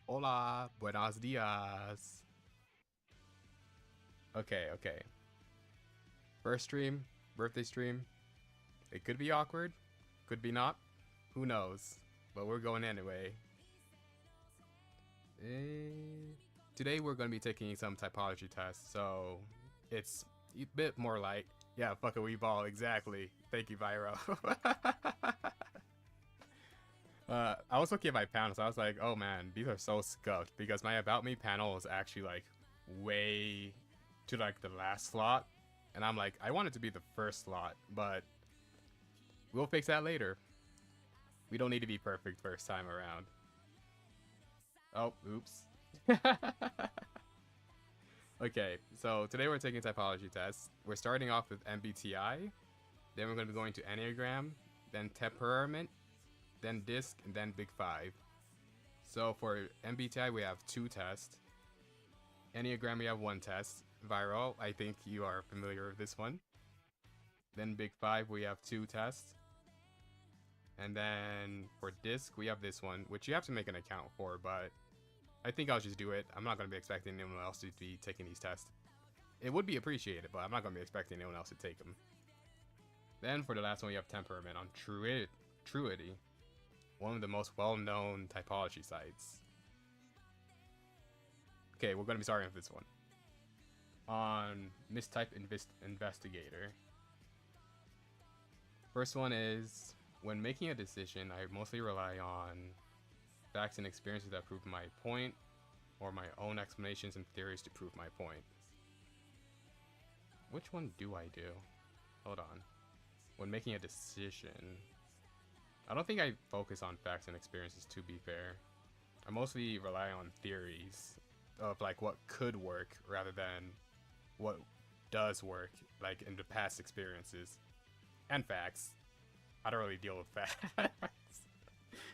Hola, buenos dias. Okay. First stream, birthday stream. It could be awkward, could be not. Who knows? But we're going anyway. Today we're going to be taking some typology tests, so it's a bit more light. Yeah, fuck a wee ball, exactly. Thank you, Viro. I was looking at my panels. I was like, oh man, these are so scuffed because my About Me panel is actually like way to like the last slot. And I'm like, I want it to be the first slot, but we'll fix that later. We don't need to be perfect first time around. Oh, oops. Okay, so today we're taking typology tests. We're starting off with MBTI, then we're going to be going to Enneagram, then Temperament, then Disc, and then Big Five. So for MBTI, we have 2 tests. Enneagram, we have 1 test. Viral, I think you are familiar with this one. Then Big Five, we have 2 tests. And then for Disc, we have this one, which you have to make an account for, but I think I'll just do it. I'm not going to be expecting anyone else to be taking these tests. It would be appreciated, but I'm not going to be expecting anyone else to take them. Then for the last one, we have Temperament on Truity, one of the most well-known typology sites. Okay, we're going to be starting with this one. On Mistype Investigator. First one is, when making a decision, I mostly rely on facts and experiences that prove my point, or my own explanations and theories to prove my point. Which one do I do? Hold on. When making a decision, I don't think I focus on facts and experiences, to be fair. I mostly rely on theories of like what could work rather than what does work, like in the past experiences. And facts. I don't really deal with facts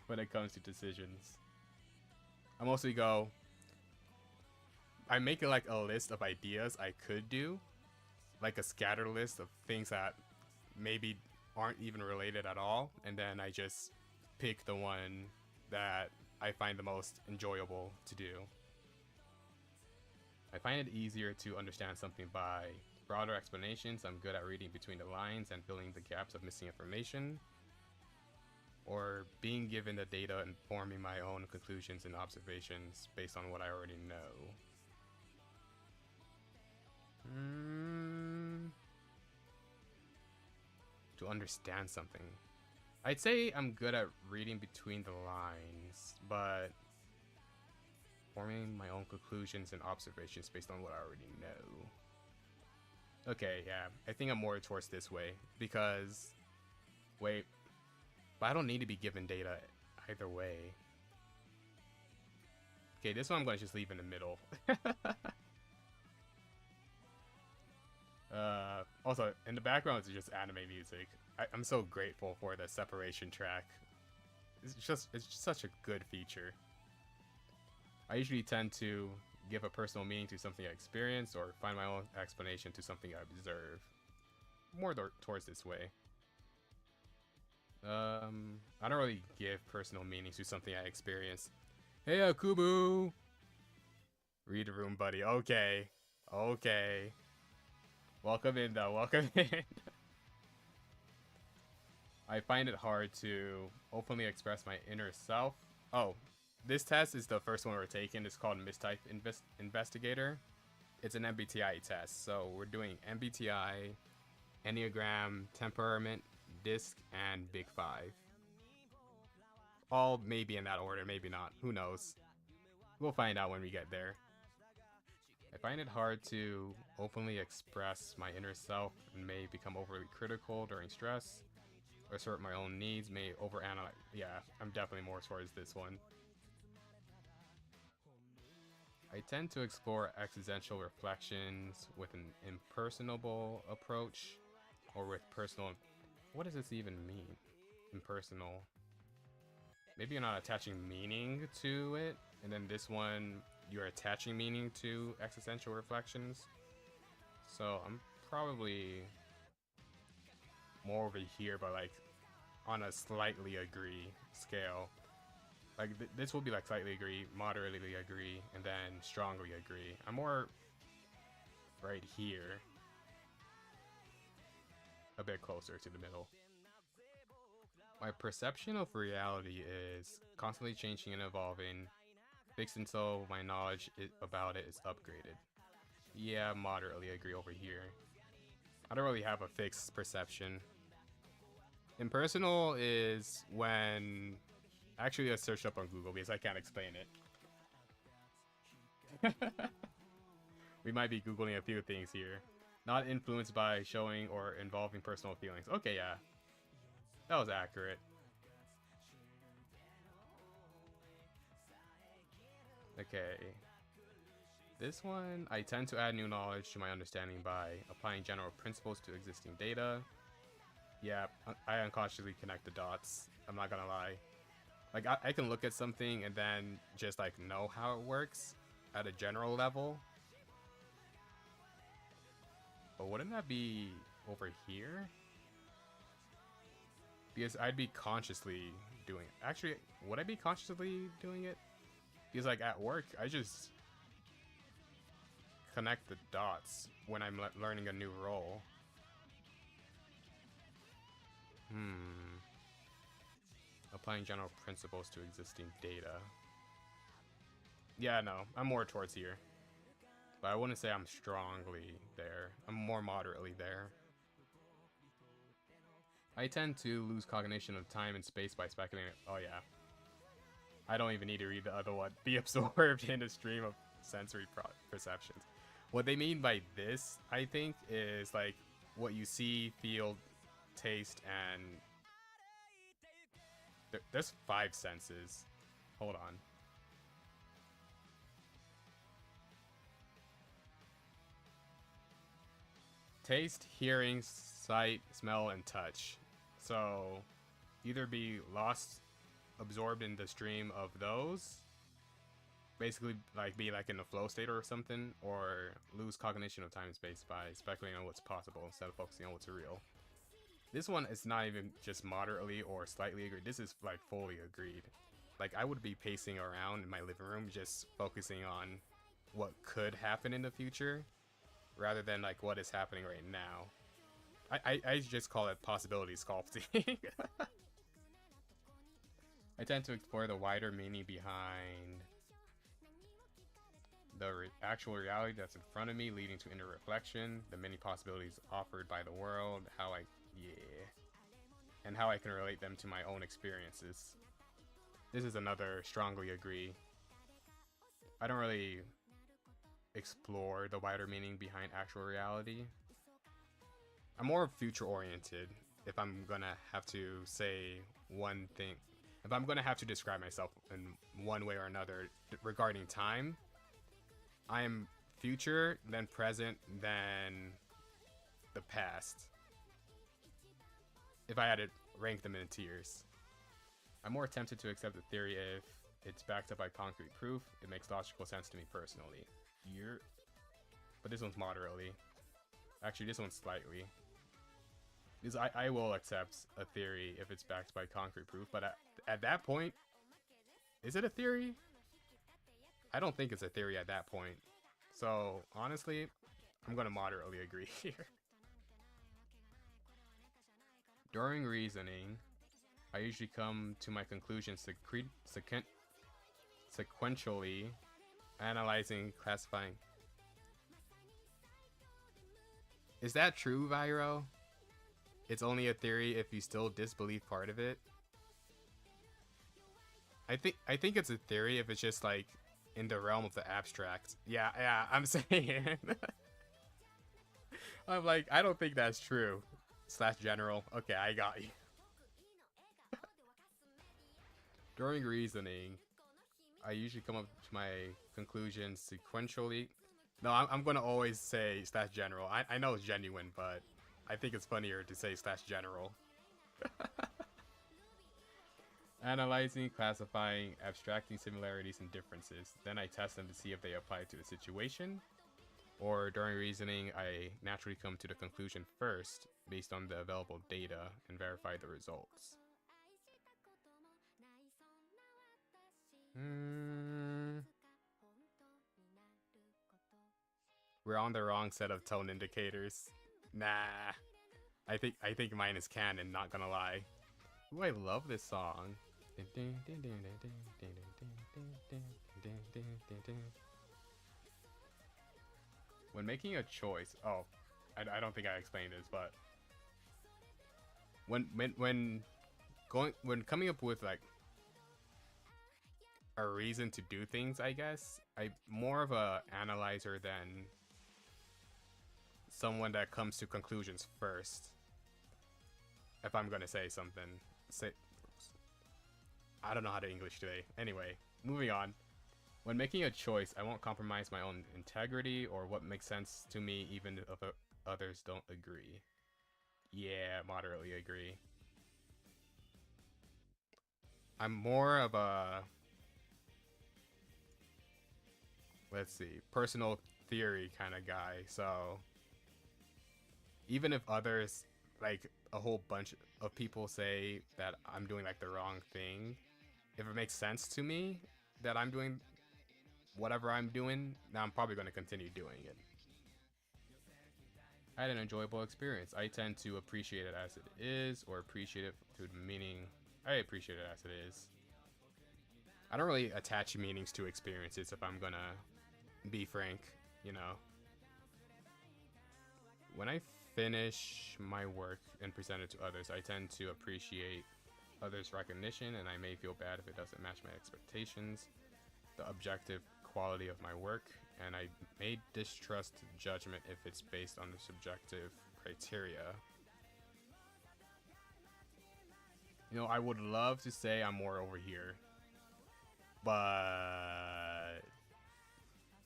when it comes to decisions. I mostly go, I make like a list of ideas I could do, like a scatter list of things that maybe aren't even related at all, and then I just pick the one that I find the most enjoyable to do. I find it easier to understand something by broader explanations. I'm good at reading between the lines and filling the gaps of missing information, or being given the data and forming my own conclusions and observations based on what I already know. To understand something. I'd say I'm good at reading between the lines, but forming my own conclusions and observations based on what I already know. Okay, yeah, I think I'm more towards this way, because, wait, but I don't need to be given data either way. Okay, this one I'm going to just leave in the middle. Also, in the background is just anime music. I'm so grateful for the separation track. It's just such a good feature. I usually tend to give a personal meaning to something I experience or find my own explanation to something I observe. More towards this way. I don't really give personal meanings to something I experience. Hey, Akubu! Read the room, buddy. Okay. Welcome in, though. Welcome in. I find it hard to openly express my inner self. Oh, this test is the first one we're taking. It's called Mistype Investigator. It's an MBTI test. So we're doing MBTI, Enneagram, Temperament, Disc, and Big Five. All maybe in that order, maybe not. Who knows? We'll find out when we get there. I find it hard to openly express my inner self and may become overly critical during stress. Assert my own needs, may overanalyze. Yeah, I'm definitely more towards this one. I tend to explore existential reflections with an impersonable approach, or with personal. What does this even mean? Impersonal. Maybe you're not attaching meaning to it, and then this one you're attaching meaning to existential reflections. So I'm probably more over here, but like on a slightly agree scale. Like this will be like slightly agree, moderately agree, and then strongly agree. I'm more right here, a bit closer to the middle. My perception of reality is constantly changing and evolving, fixed until my knowledge about it is upgraded. Yeah, moderately agree over here. I don't really have a fixed perception. Impersonal is when... Actually, I searched up on Google because I can't explain it. We might be Googling a few things here. Not influenced by showing or involving personal feelings. Okay, yeah. That was accurate. Okay. This one, I tend to add new knowledge to my understanding by applying general principles to existing data. Yeah, I unconsciously connect the dots. I'm not gonna lie. Like, I can look at something and then just, like, know how it works at a general level. But wouldn't that be over here? Because I'd be consciously doing it. Actually, would I be consciously doing it? Because, like, at work, I just connect the dots when I'm learning a new role. Applying general principles to existing data. Yeah, no, I'm more towards here. But I wouldn't say I'm strongly there. I'm more moderately there. I tend to lose cognition of time and space by speculating. Oh yeah. I don't even need to read the other one. Be absorbed in a stream of sensory perceptions. What they mean by this, I think, is like what you see, feel, taste, and... There's 5 senses. Hold on. Taste, hearing, sight, smell, and touch. So, either be lost, absorbed in the stream of those, basically like be like in a flow state or something, or lose cognition of time and space by speculating on what's possible instead of focusing on what's real. This one is not even just moderately or slightly agreed. This is like fully agreed. Like I would be pacing around in my living room just focusing on what could happen in the future rather than like what is happening right now. I just call it possibility sculpting. I tend to explore the wider meaning behind the actual reality that's in front of me, leading to inner reflection, the many possibilities offered by the world, and how I can relate them to my own experiences. This is another strongly agree. I don't really explore the wider meaning behind actual reality. I'm more future oriented if I'm gonna have to say one thing. If I'm gonna have to describe myself in one way or another regarding time, I am future, then present, then the past. If I had to rank them in tiers. I'm more tempted to accept the theory if it's backed up by concrete proof. It makes logical sense to me personally. But this one's moderately. Actually, this one's slightly. Because I will accept a theory if it's backed by concrete proof, but at that point, is it a theory? I don't think it's a theory at that point. So, honestly, I'm gonna moderately agree here. During reasoning, I usually come to my conclusions sequentially, analyzing, classifying. Is that true, Viro? It's only a theory if you still disbelieve part of it? I think it's a theory if it's just like in the realm of the abstract. Yeah, I'm saying. I'm like, I don't think that's true. / general. Okay, I got you. During reasoning, I usually come up to my conclusions sequentially. No, I'm gonna always say / general. I know it's genuine, but I think it's funnier to say / general. Analyzing, classifying, abstracting similarities and differences. Then I test them to see if they apply to the situation. Or during reasoning, I naturally come to the conclusion first based on the available data and verify the results. Mm, we're on the wrong set of tone indicators. Nah. I think mine is canon, not gonna lie. Ooh, I love this song. When making a choice, oh, I don't think I explained this, but when coming up with like a reason to do things, I guess I'm more of a analyzer than someone that comes to conclusions first. If I'm gonna say something, I don't know how to English today. Anyway, moving on. When making a choice, I won't compromise my own integrity or what makes sense to me, even if others don't agree. Yeah, moderately agree. I'm more of a, let's see, personal theory kind of guy. So even if others, like a whole bunch of people say that I'm doing like the wrong thing, if it makes sense to me that I'm doing whatever I'm doing, now I'm probably going to continue doing it. I had an enjoyable experience. I tend to appreciate it as it is, or appreciate it to the meaning. I appreciate it as it is. I don't really attach meanings to experiences if I'm gonna be frank, you know. When I finish my work and present it to others, I tend to appreciate others' recognition, and I may feel bad if it doesn't match my expectations, the objective quality of my work, and I may distrust judgment if it's based on the subjective criteria. You know, I would love to say I'm more over here, but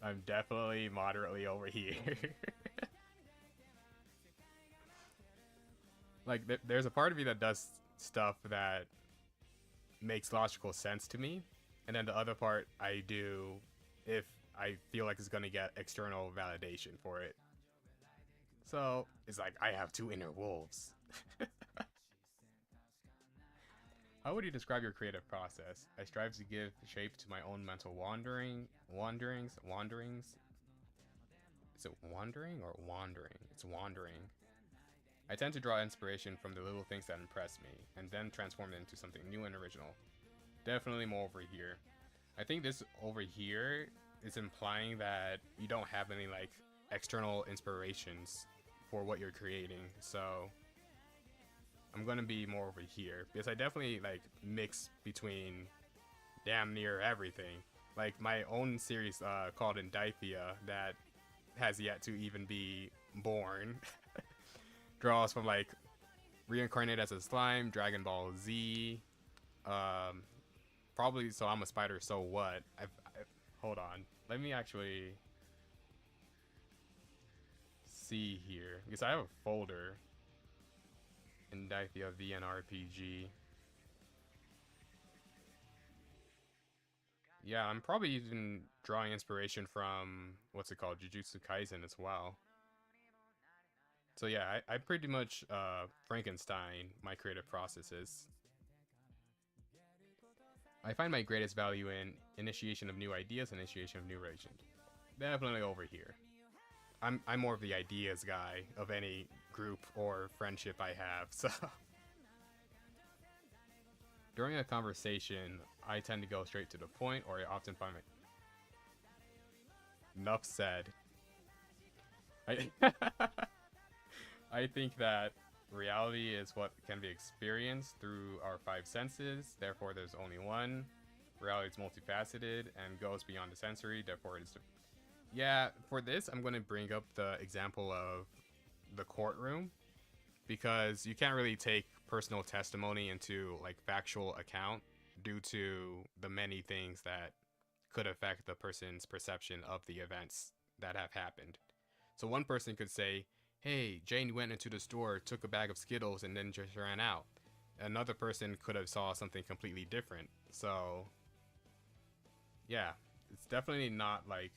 I'm definitely moderately over here. Like, there's a part of me that does stuff that makes logical sense to me, and then the other part I do if I feel like it's gonna get external validation for it. So it's like I have two inner wolves. How would you describe your creative process? I strive to give shape to my own mental wanderings. Is it wandering or wandering? It's wandering. I tend to draw inspiration from the little things that impress me, and then transform it into something new and original. Definitely more over here. I think this over here is implying that you don't have any like external inspirations for what you're creating. So I'm gonna be more over here because I definitely like mix between damn near everything. Like my own series called Indithia that has yet to even be born draws from like Reincarnate as a Slime, Dragon Ball Z, um, probably So I'm a Spider, So What. Hold on, let me actually see here because I have a folder Indithia VNRPG. Yeah, I'm probably even drawing inspiration from what's it called, Jujutsu Kaisen as well. So yeah, I pretty much Frankenstein my creative processes. I find my greatest value in initiation of new ideas, initiation of new relations. Definitely over here. I'm more of the ideas guy of any group or friendship I have. So during a conversation, I tend to go straight to the point, or I often find enough said. I I think that reality is what can be experienced through our five senses. Therefore, there's only one. Reality is multifaceted and goes beyond the sensory. Therefore, it's yeah. For this, I'm going to bring up the example of the courtroom because you can't really take personal testimony into like factual account due to the many things that could affect the person's perception of the events that have happened. So one person could say, hey, Jane went into the store, took a bag of Skittles, and then just ran out. Another person could have saw something completely different. So yeah, it's definitely not like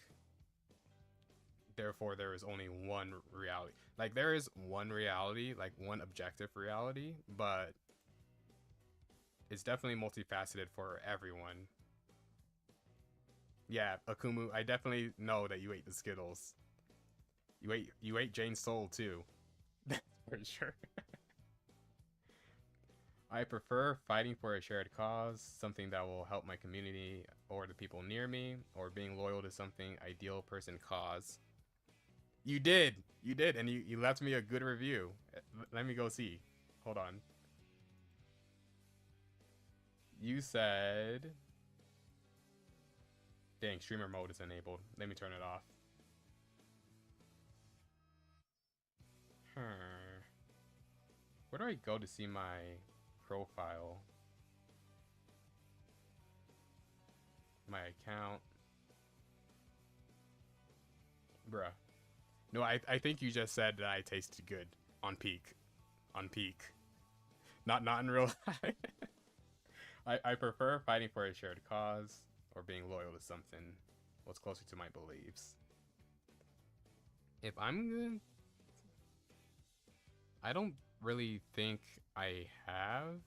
therefore there is only one reality. Like there is one reality, like one objective reality, but it's definitely multifaceted for everyone. Yeah, Akumu, I definitely know that you ate the Skittles. You ate Jane's soul too. That's for sure. I prefer fighting for a shared cause, something that will help my community or the people near me, or being loyal to something ideal person cause. You did. You did, and you left me a good review. Let me go see. Hold on. You said, dang, streamer mode is enabled. Let me turn it off. Hmm. Where do I go to see my profile? My account? Bruh. No, I think you just said that I tasted good on peak. On peak. Not in real life. I prefer fighting for a shared cause or being loyal to something what's closer to my beliefs. If I'm good, I don't really think I have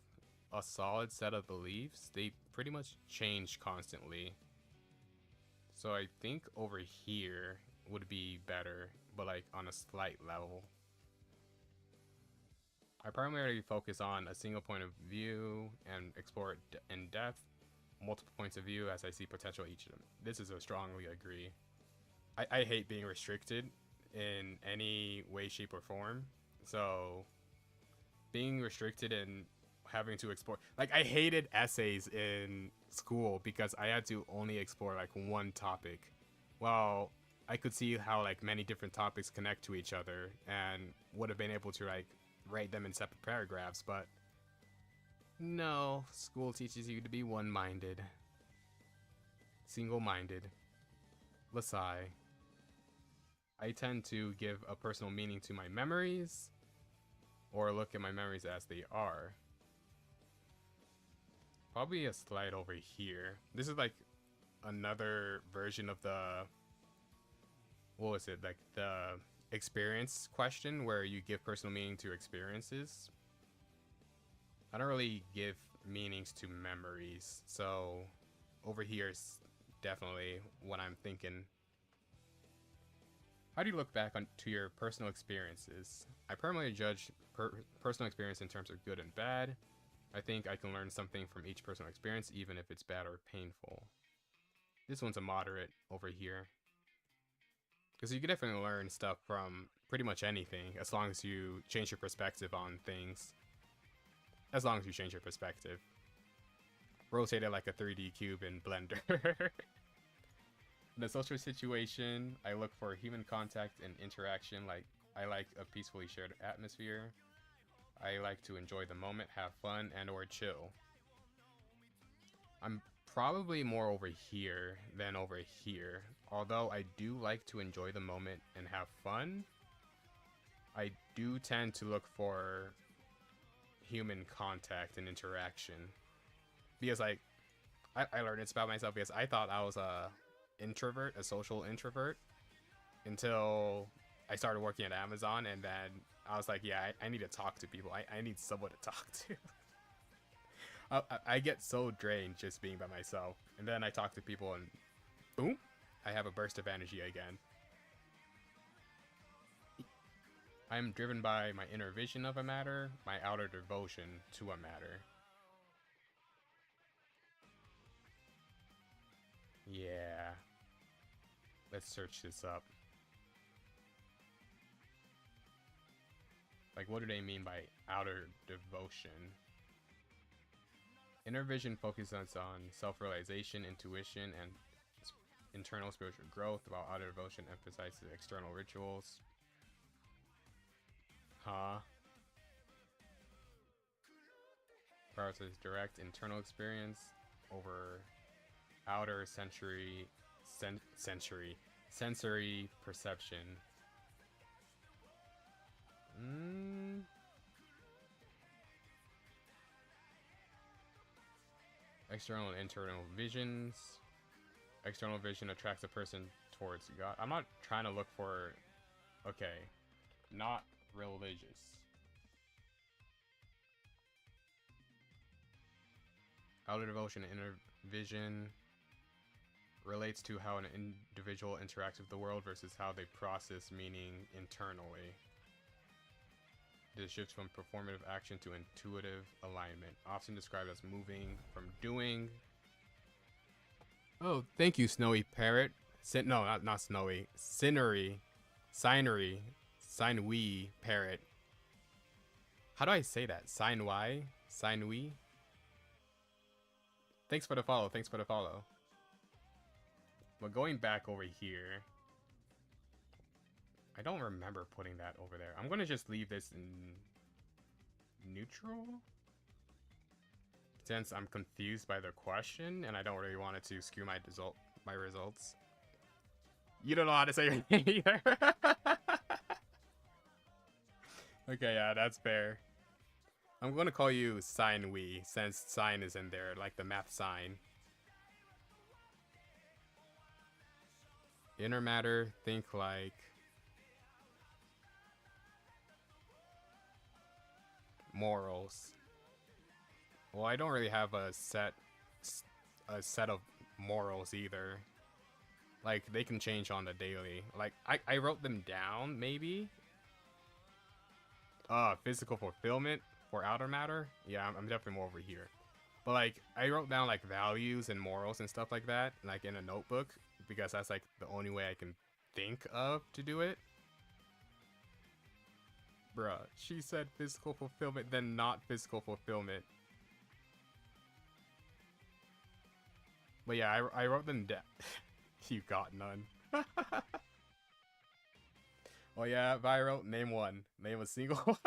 a solid set of beliefs. They pretty much change constantly. So I think over here would be better, but like on a slight level. I primarily focus on a single point of view and explore it in depth, multiple points of view as I see potential each of them. This is a strongly agree. I hate being restricted in any way, shape, or form. So being restricted and having to explore, like, I hated essays in school because I had to only explore like one topic. Well, I could see how like many different topics connect to each other and would have been able to like write them in separate paragraphs, but no, school teaches you to be one-minded, single-minded. Lasai. I tend to give a personal meaning to my memories or look at my memories as they are. Probably a slide over here. This is like another version of the, what was it, like the experience question where you give personal meaning to experiences. I don't really give meanings to memories, so over here is definitely what I'm thinking. How do you look back on to your personal experiences? I primarily judge personal experience in terms of good and bad. I think I can learn something from each personal experience, even if it's bad or painful. This one's a moderate over here. Because you can definitely learn stuff from pretty much anything, as long as you change your perspective on things. As long as you change your perspective. Rotate it like a 3D cube in Blender. In a social situation, I look for human contact and interaction. Like, I like a peacefully shared atmosphere. I like to enjoy the moment, have fun, and or chill. I'm probably more over here than over here. Although I do like to enjoy the moment and have fun, I do tend to look for human contact and interaction. Because like, I learned this about myself because I thought I was a introvert, a social introvert, until I started working at Amazon, and then I was like, yeah, I need to talk to people. I need someone to talk to. I get so drained just being by myself, and then I talk to people and boom, I have a burst of energy again. I am driven by my inner vision of a matter, my outer devotion to a matter. Yeah. Let's search this up. Like, what do they mean by outer devotion? Inner vision focuses on self-realization, intuition, and internal spiritual growth, while outer devotion emphasizes external rituals. Huh? Prioritizes direct internal experience over outer sensory perception. External and internal visions. External vision attracts a person towards God. I'm not trying to look for... Okay. Not religious. Outer devotion, inner vision. relates to how an individual interacts with the world versus how they process meaning internally. This shifts from performative action to intuitive alignment, often described as moving from doing. Oh, thank you, Snowy Parrot. No, not Snowy. Sinery Parrot. How do I say that? Sinwy? Thanks for the follow. Thanks for the follow. But going back over here, I don't remember putting that over there. I'm gonna just leave this in neutral, since I'm confused by the question and I don't really want it to skew my results. You don't know how to say your name either. Okay, yeah, that's fair. I'm gonna call you Sinwy, since sign is in there, like the math sign. Inner matter, think like morals. Well, I don't really have a set of morals either. Like, they can change on the daily. Like, I wrote them down, maybe. Physical fulfillment for outer matter. Yeah, I'm definitely more over here. But like, I wrote down like values and morals and stuff like that, like in a notebook, because that's like the only way I can think of to do it. Bruh, she said physical fulfillment, then not physical fulfillment. But yeah, I wrote them down. You got none. Oh yeah, Viro, name one. Name a single.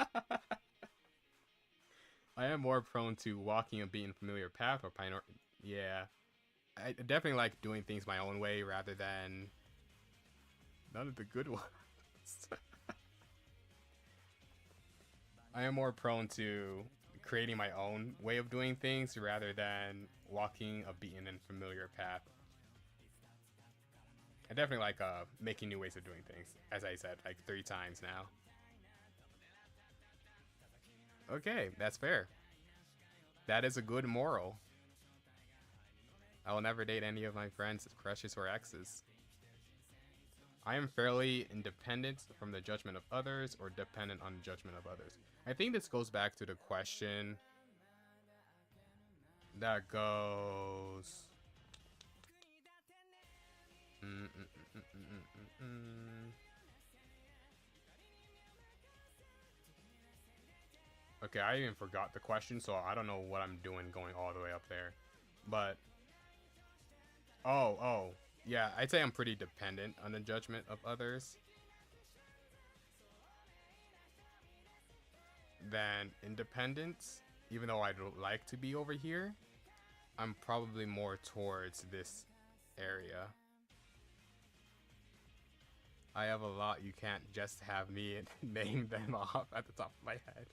I am more prone to walking a beaten familiar path or pioneer. Yeah. I definitely like doing things my own way rather than none of the good ones. I am more prone to creating my own way of doing things rather than walking a beaten and familiar path. I definitely like making new ways of doing things, as I said like 3 times now. Okay, that's fair. That is a good moral. I will never date any of my friends, crushes, or exes. I am fairly independent from the judgment of others or dependent on the judgment of others. I think this goes back to the question that goes... Okay, I even forgot the question, so I don't know what I'm doing going all the way up there. But... Oh. Yeah, I'd say I'm pretty dependent on the judgment of others. Than independence. Even though I'd like to be over here, I'm probably more towards this area. I have a lot, you can't just have me name them off at the top of my head.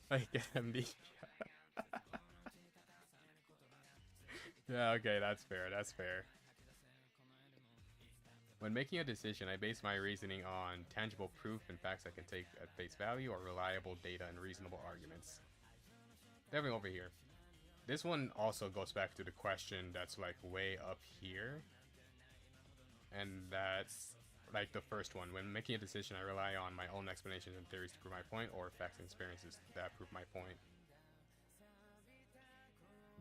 Like amnesia. Yeah, okay, that's fair, that's fair. When making a decision, I base my reasoning on tangible proof and facts I can take at face value or reliable data and reasonable arguments. Definitely over here. This one also goes back to the question that's like way up here. And that's like the first one. When making a decision, I rely on my own explanations and theories to prove my point, or facts and experiences that prove my point.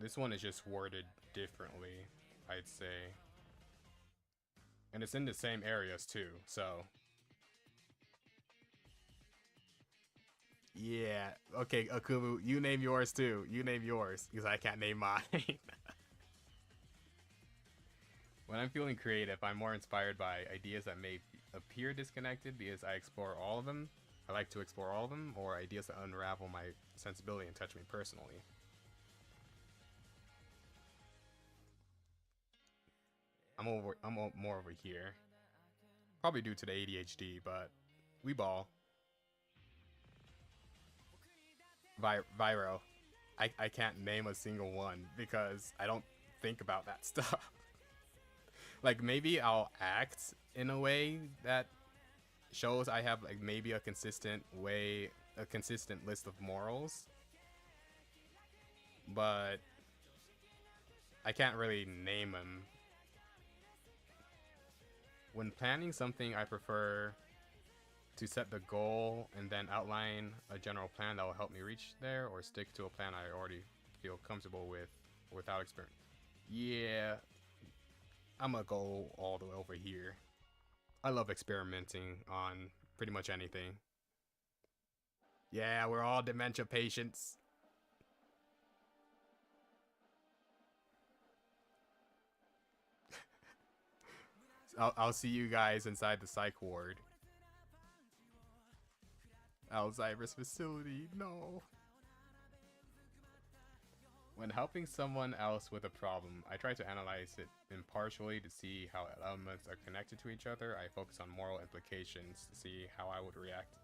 This one is just worded differently, I'd say. And it's in the same areas too, so... Yeah, okay, Akumu, you name yours too. You name yours, because I can't name mine. When I'm feeling creative, I'm more inspired by ideas that may appear disconnected because I explore all of them. I like to explore all of them, or ideas that unravel my sensibility and touch me personally. I'm more over here. Probably due to the ADHD, but we ball. Viro. I can't name a single one because I don't think about that stuff. Like, maybe I'll act in a way that shows I have like maybe a consistent list of morals, but I can't really name them. When planning something, I prefer to set the goal and then outline a general plan that will help me reach there, or stick to a plan I already feel comfortable with without experience. Yeah, I'm gonna go all the way over here. I love experimenting on pretty much anything. Yeah, we're all dementia patients. I'll see you guys inside the psych ward. Alzheimer's facility, no. When helping someone else with a problem, I try to analyze it impartially to see how elements are connected to each other. I focus on moral implications to see how I would react.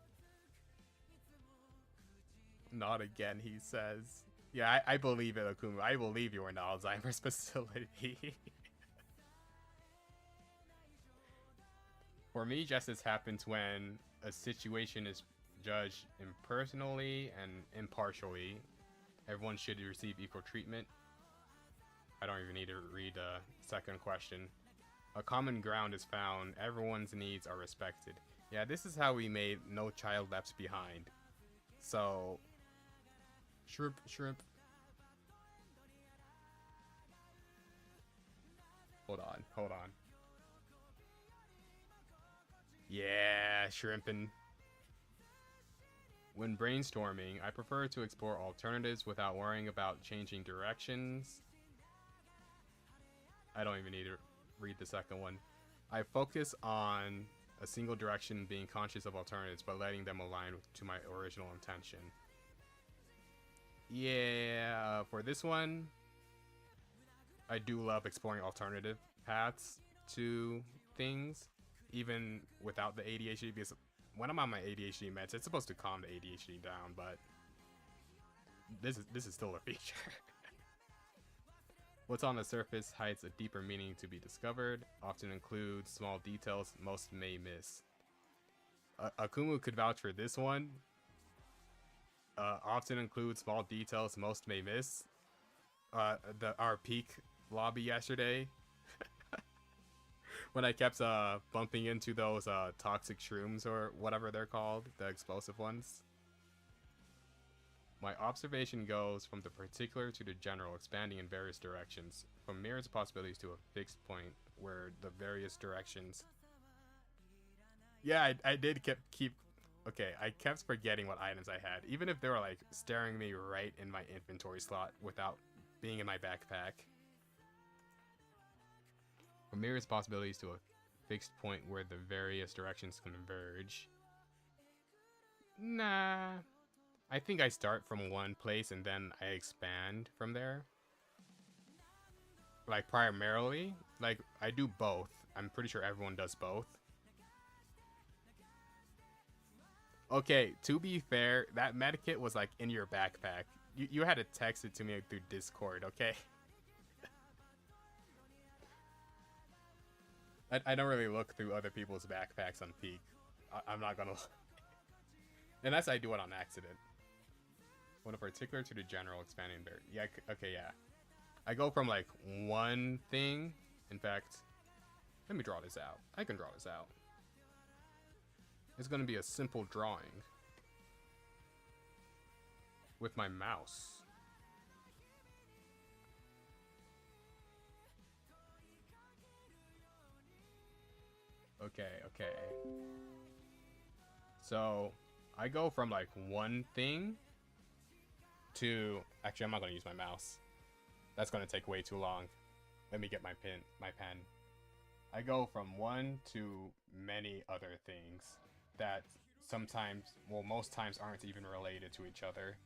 Not again, he says. Yeah, I believe it, Akumu. I believe you're in the Alzheimer's facility. For me, justice happens when a situation is judged impersonally and impartially. Everyone should receive equal treatment. I don't even need to read the second question. A common ground is found. Everyone's needs are respected. Yeah, this is how we made No Child Left Behind. So, shrimp. Hold on. Yeah, shrimpin'. When brainstorming, I prefer to explore alternatives without worrying about changing directions. I don't even need to read the second one. I focus on a single direction, being conscious of alternatives, but letting them align to my original intention. Yeah, for this one, I do love exploring alternative paths to things, even without the ADHD, because when I'm on my ADHD meds, it's supposed to calm the ADHD down, but this is still a feature. What's on the surface hides a deeper meaning to be discovered, often includes small details most may miss. Akumu could vouch for this one. Often includes small details most may miss. Our peak lobby yesterday, when I kept bumping into those toxic shrooms or whatever they're called, the explosive ones. My observation goes from the particular to the general, expanding in various directions, from myriad possibilities to a fixed point where the various directions. Yeah, I did keep. Okay, I kept forgetting what items I had, even if they were like staring me right in my inventory slot without being in my backpack. From myriad possibilities to a fixed point where the various directions converge. Nah. I think I start from one place and then I expand from there. Like, primarily. Like, I do both. I'm pretty sure everyone does both. Okay, to be fair, that medkit was like in your backpack. You had to text it to me through Discord, okay? I don't really look through other people's backpacks on Peak. I'm not gonna unless I do it on accident. One in particular to the general, expanding there. Yeah, okay, yeah. I go from like one thing. In fact, let me draw this out. I can draw this out. It's gonna be a simple drawing with my mouse. Okay. So I go from like one thing to, actually I'm not gonna use my mouse. That's gonna take way too long. Let me get my pen. I go from one to many other things that sometimes, well, most times aren't even related to each other.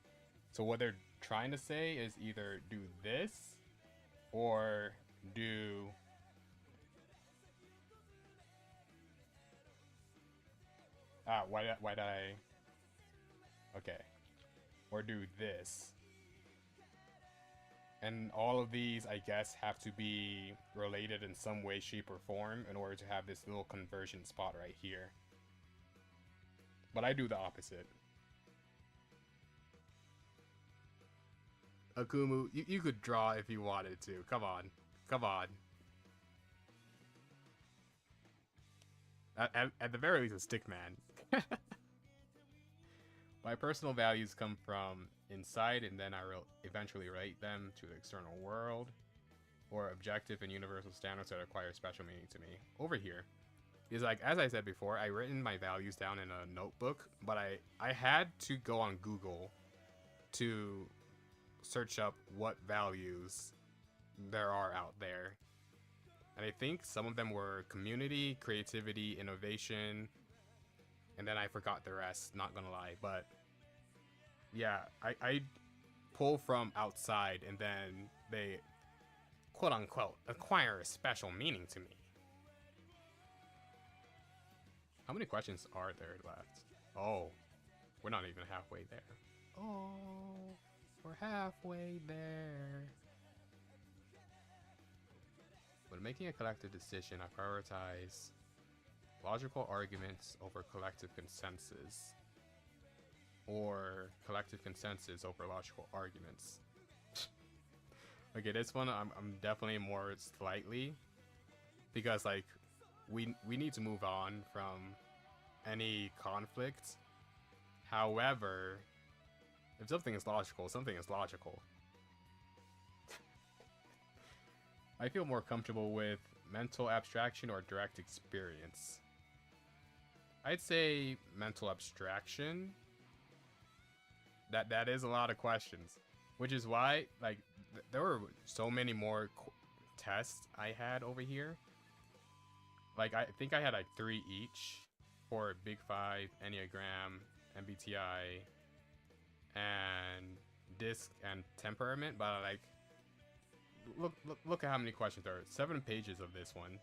So what they're trying to say is either do this or do why did I okay, or do this. And all of these, I guess, have to be related in some way, shape, or form in order to have this little conversion spot right here. But I do the opposite. Akumu, you could draw if you wanted to. Come on. At the very least, a stick man. My personal values come from inside, and then I will eventually relate them to the external world, or objective and universal standards that acquire special meaning to me. Over here, because like as I said before, I written my values down in a notebook, but I had to go on Google to search up what values there are out there. And I think some of them were community, creativity, innovation, and then I forgot the rest, not gonna lie. But yeah, I pull from outside, and then they, quote unquote, acquire a special meaning to me. How many questions are there left? Oh, we're not even halfway there. Oh, we're halfway there. When making a collective decision, I prioritize logical arguments over collective consensus, or collective consensus over logical arguments. Okay, this one I'm definitely more slightly, because like we need to move on from any conflict. However, if something is logical, something is logical. I feel more comfortable with mental abstraction or direct experience. I'd say mental abstraction. That is a lot of questions, which is why like there were so many more tests I had over here. Like I think I had like 3 each for Big 5, Enneagram, MBTI, and Disc and Temperament, but like look at how many questions there are. 7 pages of this one.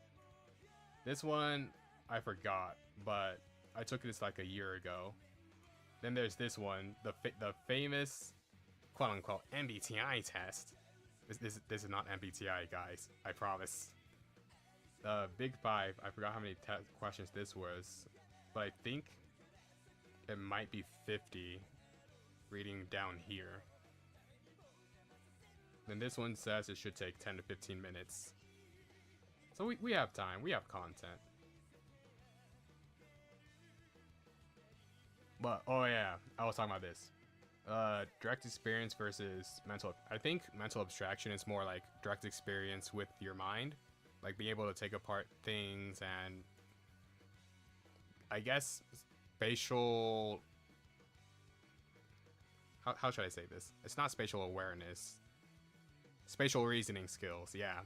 This one I forgot, but I took this like a year ago. Then there's this one, the famous quote unquote MBTI test. This is not MBTI, guys. I promise. The Big 5, I forgot how many questions this was, but I think it might be 50 reading down here. Then this one says it should take 10 to 15 minutes. So we have time, we have content. But, oh yeah, I was talking about this. Direct experience versus mental. I think mental abstraction is more like direct experience with your mind. Like being able to take apart things and, I guess, spatial... How should I say this? It's not spatial awareness. Spatial reasoning skills, yeah.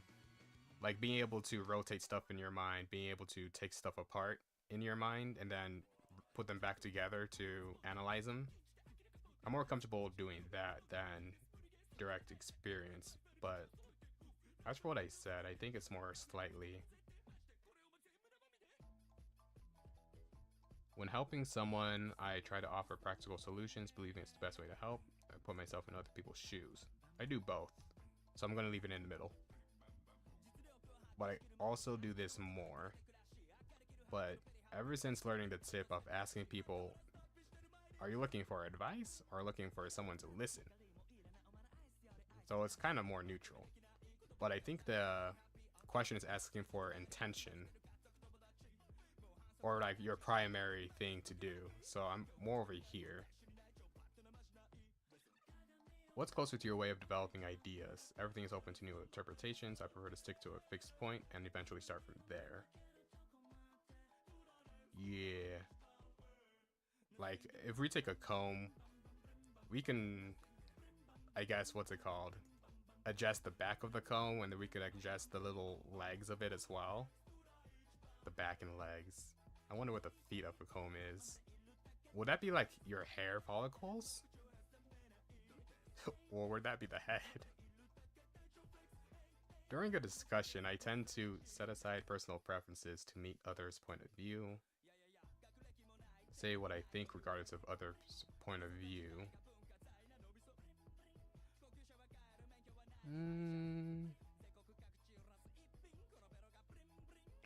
Like being able to rotate stuff in your mind, being able to take stuff apart in your mind and then put them back together to analyze them. I'm more comfortable doing that than direct experience, but as for what I said, I think it's more slightly. When helping someone, I try to offer practical solutions, believing it's the best way to help. I put myself in other people's shoes. I do both, so I'm gonna leave it in the middle. But I also do this more. But ever since learning the tip of asking people, are you looking for advice or looking for someone to listen? So it's kind of more neutral. But I think the question is asking for intention, or like your primary thing to do. So I'm more over here. What's closer to your way of developing ideas? Everything is open to new interpretations. I prefer to stick to a fixed point and eventually start from there. Yeah. Like, if we take a comb, we can, I guess, what's it called? Adjust the back of the comb, and then we could adjust the little legs of it as well. The back and legs. I wonder what the feet of a comb is. Would that be like your hair follicles? Or would that be the head? During a discussion, I tend to set aside personal preferences to meet others' point of view. Say what I think regardless of others' point of view.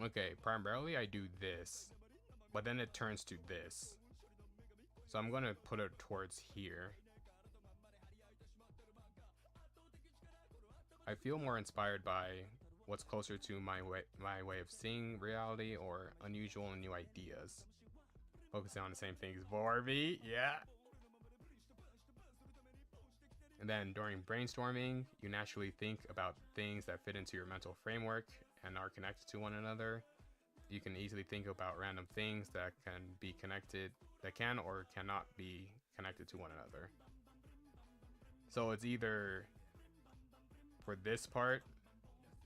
Okay, primarily I do this, but then it turns to this. So I'm gonna put it towards here. I feel more inspired by what's closer to my way of seeing reality, or unusual and new ideas. Focusing on the same things. Vorby, yeah. And then during brainstorming, you naturally think about things that fit into your mental framework and are connected to one another. You can easily think about random things that can be connected, that can or cannot be connected to one another. So it's either, for this part,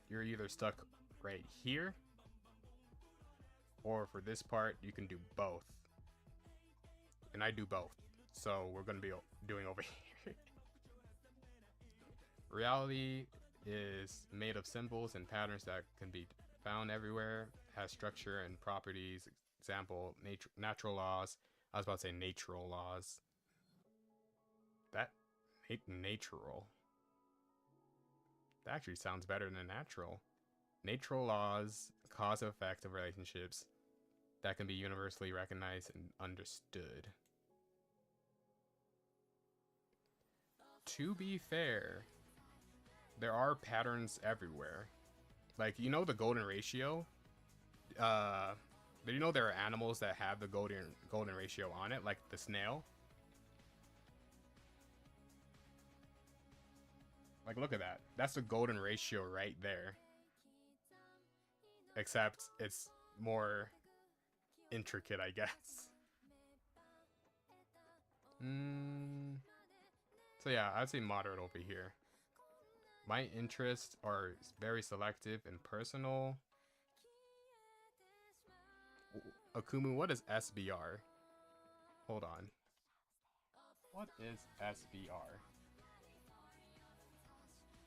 you're either stuck right here, or for this part, you can do both. And I do both. So we're going to be doing over here. Reality is made of symbols and patterns that can be found everywhere, has structure and properties. Example, natural laws. I was about to say natural laws. That natural. That actually sounds better than natural. Natural laws, cause and effect of relationships that can be universally recognized and understood. To be fair, there are patterns everywhere. Like, you know the golden ratio? Did you know there are animals that have the golden ratio on it, like the snail? Like, look at that. That's the golden ratio right there. Except it's more intricate, I guess. So yeah, I'd say moderate over here. My interests are very selective and personal. Akumu, what is SBR? Hold on. What is SBR?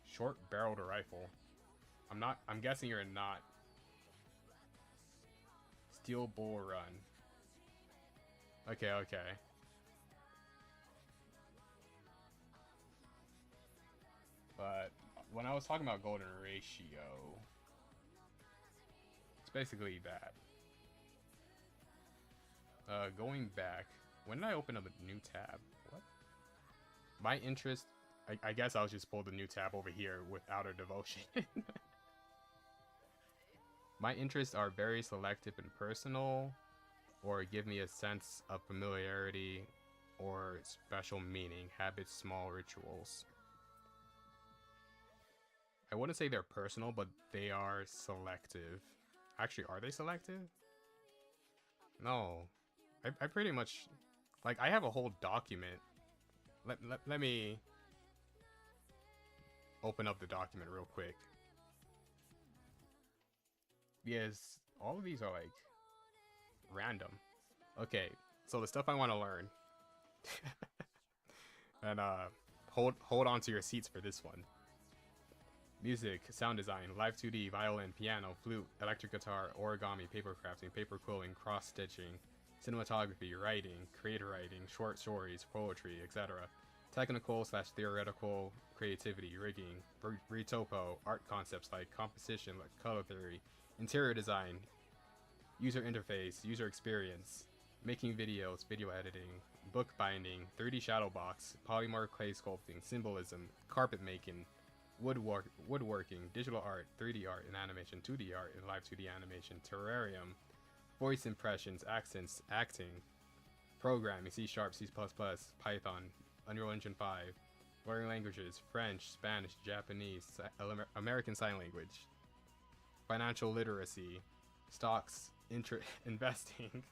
Short-barreled rifle. I'm guessing you're not. Steel Bull Run. Okay. But when I was talking about golden ratio, it's basically that. Going back, when did I open up a new tab? What? My interest, I guess I'll just pull the new tab over here with Outer Devotion. My interests are very selective and personal, or give me a sense of familiarity or special meaning, habits, small rituals. I wouldn't say they're personal, but they are selective. Actually, are they selective? No. I pretty much, like, I have a whole document. Let me open up the document real quick. Because all of these are, like, random. Okay, so the stuff I want to learn. And, hold on to your seats for this one. Music, sound design, live 2D, violin, piano, flute, electric guitar, origami, paper crafting, paper quilling, cross stitching, cinematography, writing, creator writing, short stories, poetry, etc. Technical/theoretical creativity, rigging, retopo, art concepts like composition, like color theory, interior design, user interface, user experience, making videos, video editing, book binding, 3D shadow box, polymorph clay sculpting, symbolism, carpet making, woodworking, digital art, 3D art and animation, 2D art and live 2D animation, terrarium, voice impressions, accents, acting, programming, C#, C++, Python, Unreal Engine 5, learning languages, French, Spanish, Japanese, American Sign Language, financial literacy, stocks, investing,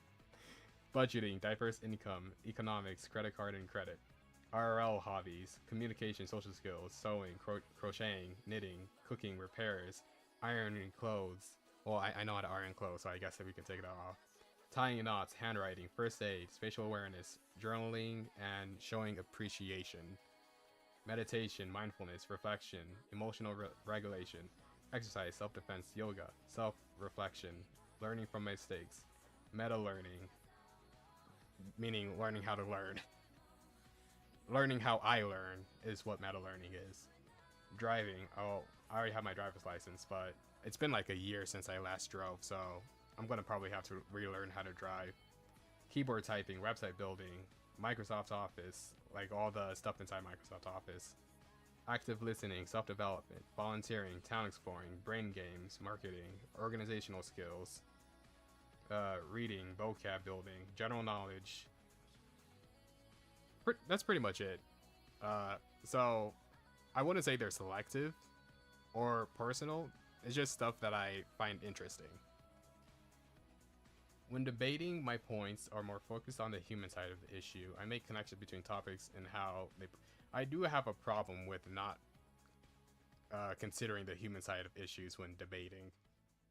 budgeting, diverse income, economics, credit card and credit, RL hobbies, communication, social skills, sewing, crocheting, knitting, cooking, repairs, ironing clothes. Well, I know how to iron clothes, so I guess that we can take that off. Tying knots, handwriting, first aid, spatial awareness, journaling, and showing appreciation. Meditation, mindfulness, reflection, emotional regulation, exercise, self-defense, yoga, self-reflection, learning from mistakes, meta-learning, meaning learning how to learn. Learning how I learn is what meta-learning is. Driving, oh, I already have my driver's license, but it's been like a year since I last drove, so I'm gonna probably have to relearn how to drive. Keyboard typing, website building, Microsoft Office, like all the stuff inside Microsoft Office. active listening, self-development, volunteering, town exploring, brain games, marketing, organizational skills, reading, vocab building, general knowledge. That's pretty much it. So I wouldn't say they're selective or personal. It's just stuff that I find interesting. When debating, my points are more focused on the human side of the issue. I make connections between topics and how they... I do have a problem with not considering the human side of issues when debating.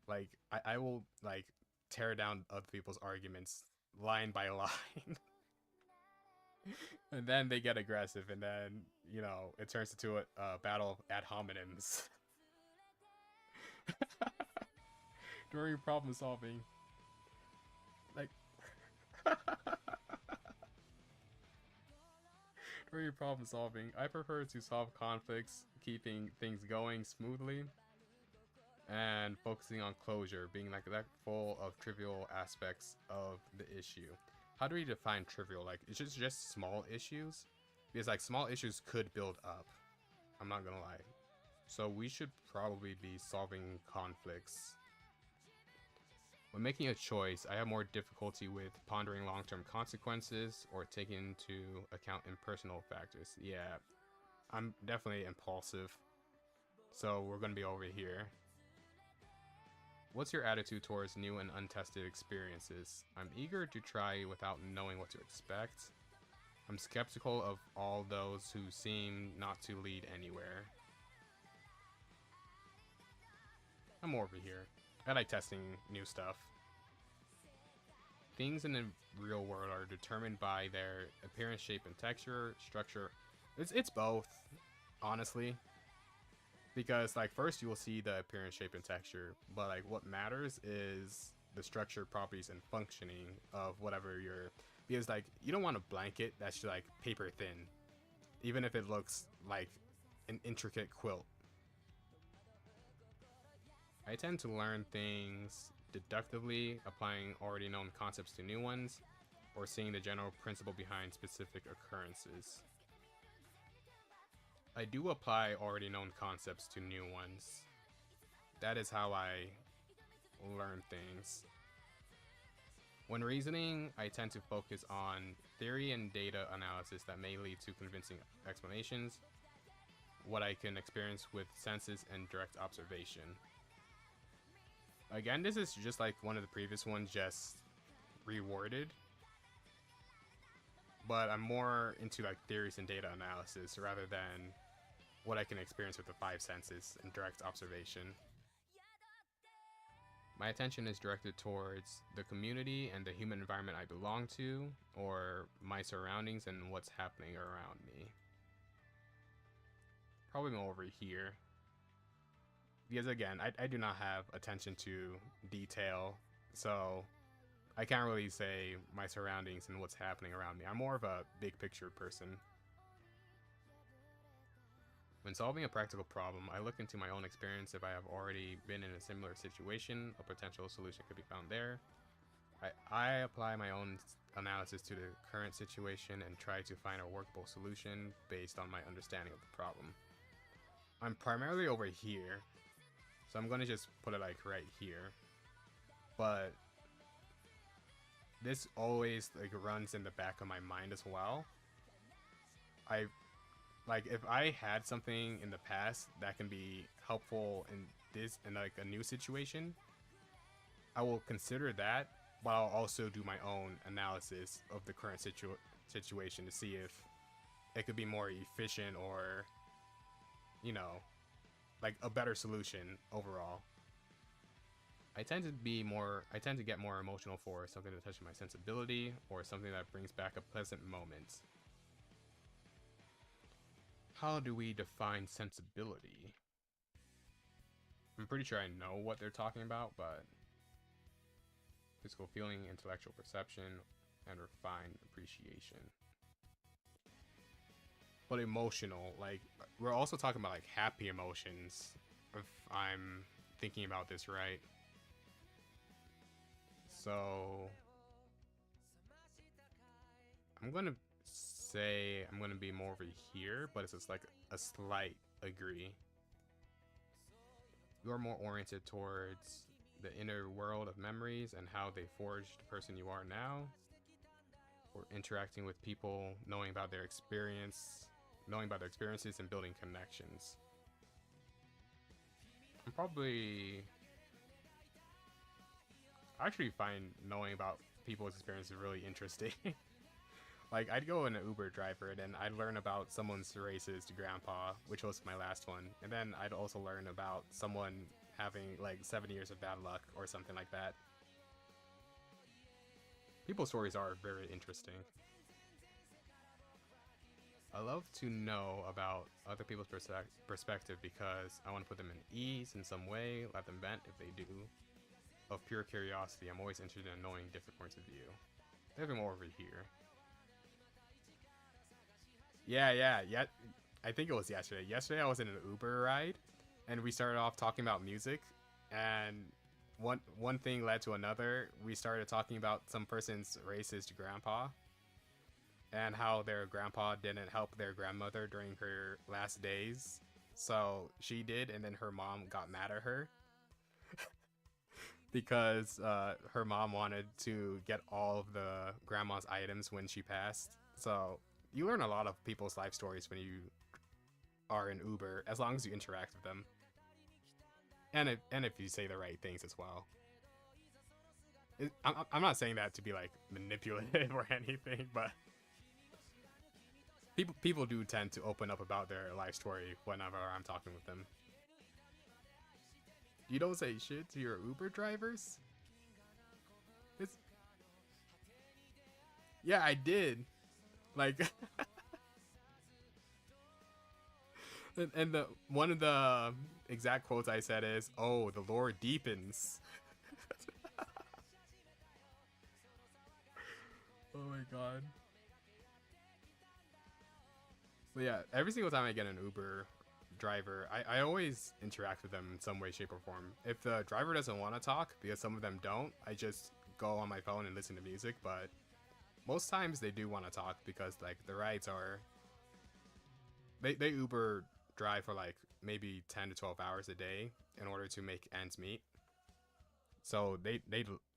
Like, I will, like, tear down other people's arguments line by line. And then they get aggressive, and then, you know, it turns into a battle of ad hominems. During problem solving. Like... During problem solving, I prefer to solve conflicts, keeping things going smoothly, and focusing on closure, being like that full of trivial aspects of the issue. How do we define trivial? Like, it's just small issues? Because like small issues could build up. I'm not gonna lie. So we should probably be solving conflicts. When making a choice, I have more difficulty with pondering long-term consequences or taking into account impersonal factors. Yeah, I'm definitely impulsive. So we're gonna be over here. What's your attitude towards new and untested experiences? I'm eager to try without knowing what to expect. I'm skeptical of all those who seem not to lead anywhere. I'm over here. I like testing new stuff. Things in the real world are determined by their appearance, shape, and texture, structure. It's both, honestly. Because, like, first you will see the appearance, shape, and texture, but, like, what matters is the structure, properties, and functioning of whatever you're... Because, like, you don't want a blanket that's, like, paper thin, even if it looks like an intricate quilt. I tend to learn things deductively, applying already known concepts to new ones, or seeing the general principle behind specific occurrences. I do apply already known concepts to new ones. That is how I learn things. When reasoning, I tend to focus on theory and data analysis that may lead to convincing explanations, what I can experience with senses and direct observation. Again, this is just like one of the previous ones, just reworded. But I'm more into like theories and data analysis rather than what I can experience with the five senses and direct observation. My attention is directed towards the community and the human environment I belong to, or my surroundings and what's happening around me. Probably more over here. Because again, I do not have attention to detail, so I can't really say my surroundings and what's happening around me. I'm more of a big picture person. When solving a practical problem, I look into my own experience. If I have already been in a similar situation, a potential solution could be found there. I apply my own analysis to the current situation and try to find a workable solution based on my understanding of the problem. I'm primarily over here, so I'm gonna just put it like right here. But this always like runs in the back of my mind as well. Like, if I had something in the past that can be helpful in like a new situation, I will consider that, but I'll also do my own analysis of the current situation to see if it could be more efficient or, you know, like a better solution overall. I tend to get more emotional for something that touches my sensibility or something that brings back a pleasant moment. How do we define sensibility? I'm pretty sure I know what they're talking about, but physical feeling, intellectual perception, and refined appreciation. But emotional, like, we're also talking about like happy emotions, if I'm thinking about this right. So I'm gonna say I'm gonna be more over here, but it's just like a slight agree. You're more oriented towards the inner world of memories and how they forged the person you are now, or interacting with people, knowing about their experiences and building connections. I'm probably I actually find knowing about people's experiences really interesting. Like, I'd go in an Uber driver, and then I'd learn about someone's racist grandpa, which was my last one. And then I'd also learn about someone having, like, 7 years of bad luck or something like that. People's stories are very interesting. I love to know about other people's perspective because I want to put them in ease in some way, let them vent if they do. Of pure curiosity, I'm always interested in knowing different points of view. They have more over here. Yeah. I think it was yesterday. Yesterday I was in an Uber ride, and we started off talking about music, and one thing led to another. We started talking about some person's racist grandpa, and how their grandpa didn't help their grandmother during her last days, so she did, and then her mom got mad at her because her mom wanted to get all of the grandma's items when she passed. So you learn a lot of people's life stories when you are in Uber, as long as you interact with them, and if you say the right things as well. I'm not saying that to be like manipulative or anything, but people do tend to open up about their life story whenever I'm talking with them. You don't say shit to your Uber drivers? It's... Yeah, I did. Like, and the one of the exact quotes I said is, "Oh, the lore deepens." Oh my god. But yeah, every single time I get an Uber driver, I always interact with them in some way, shape, or form. If the driver doesn't want to talk, because some of them don't, I just go on my phone and listen to music. But most times they do want to talk because like the rides are they Uber drive for like maybe 10 to 12 hours a day in order to make ends meet. So they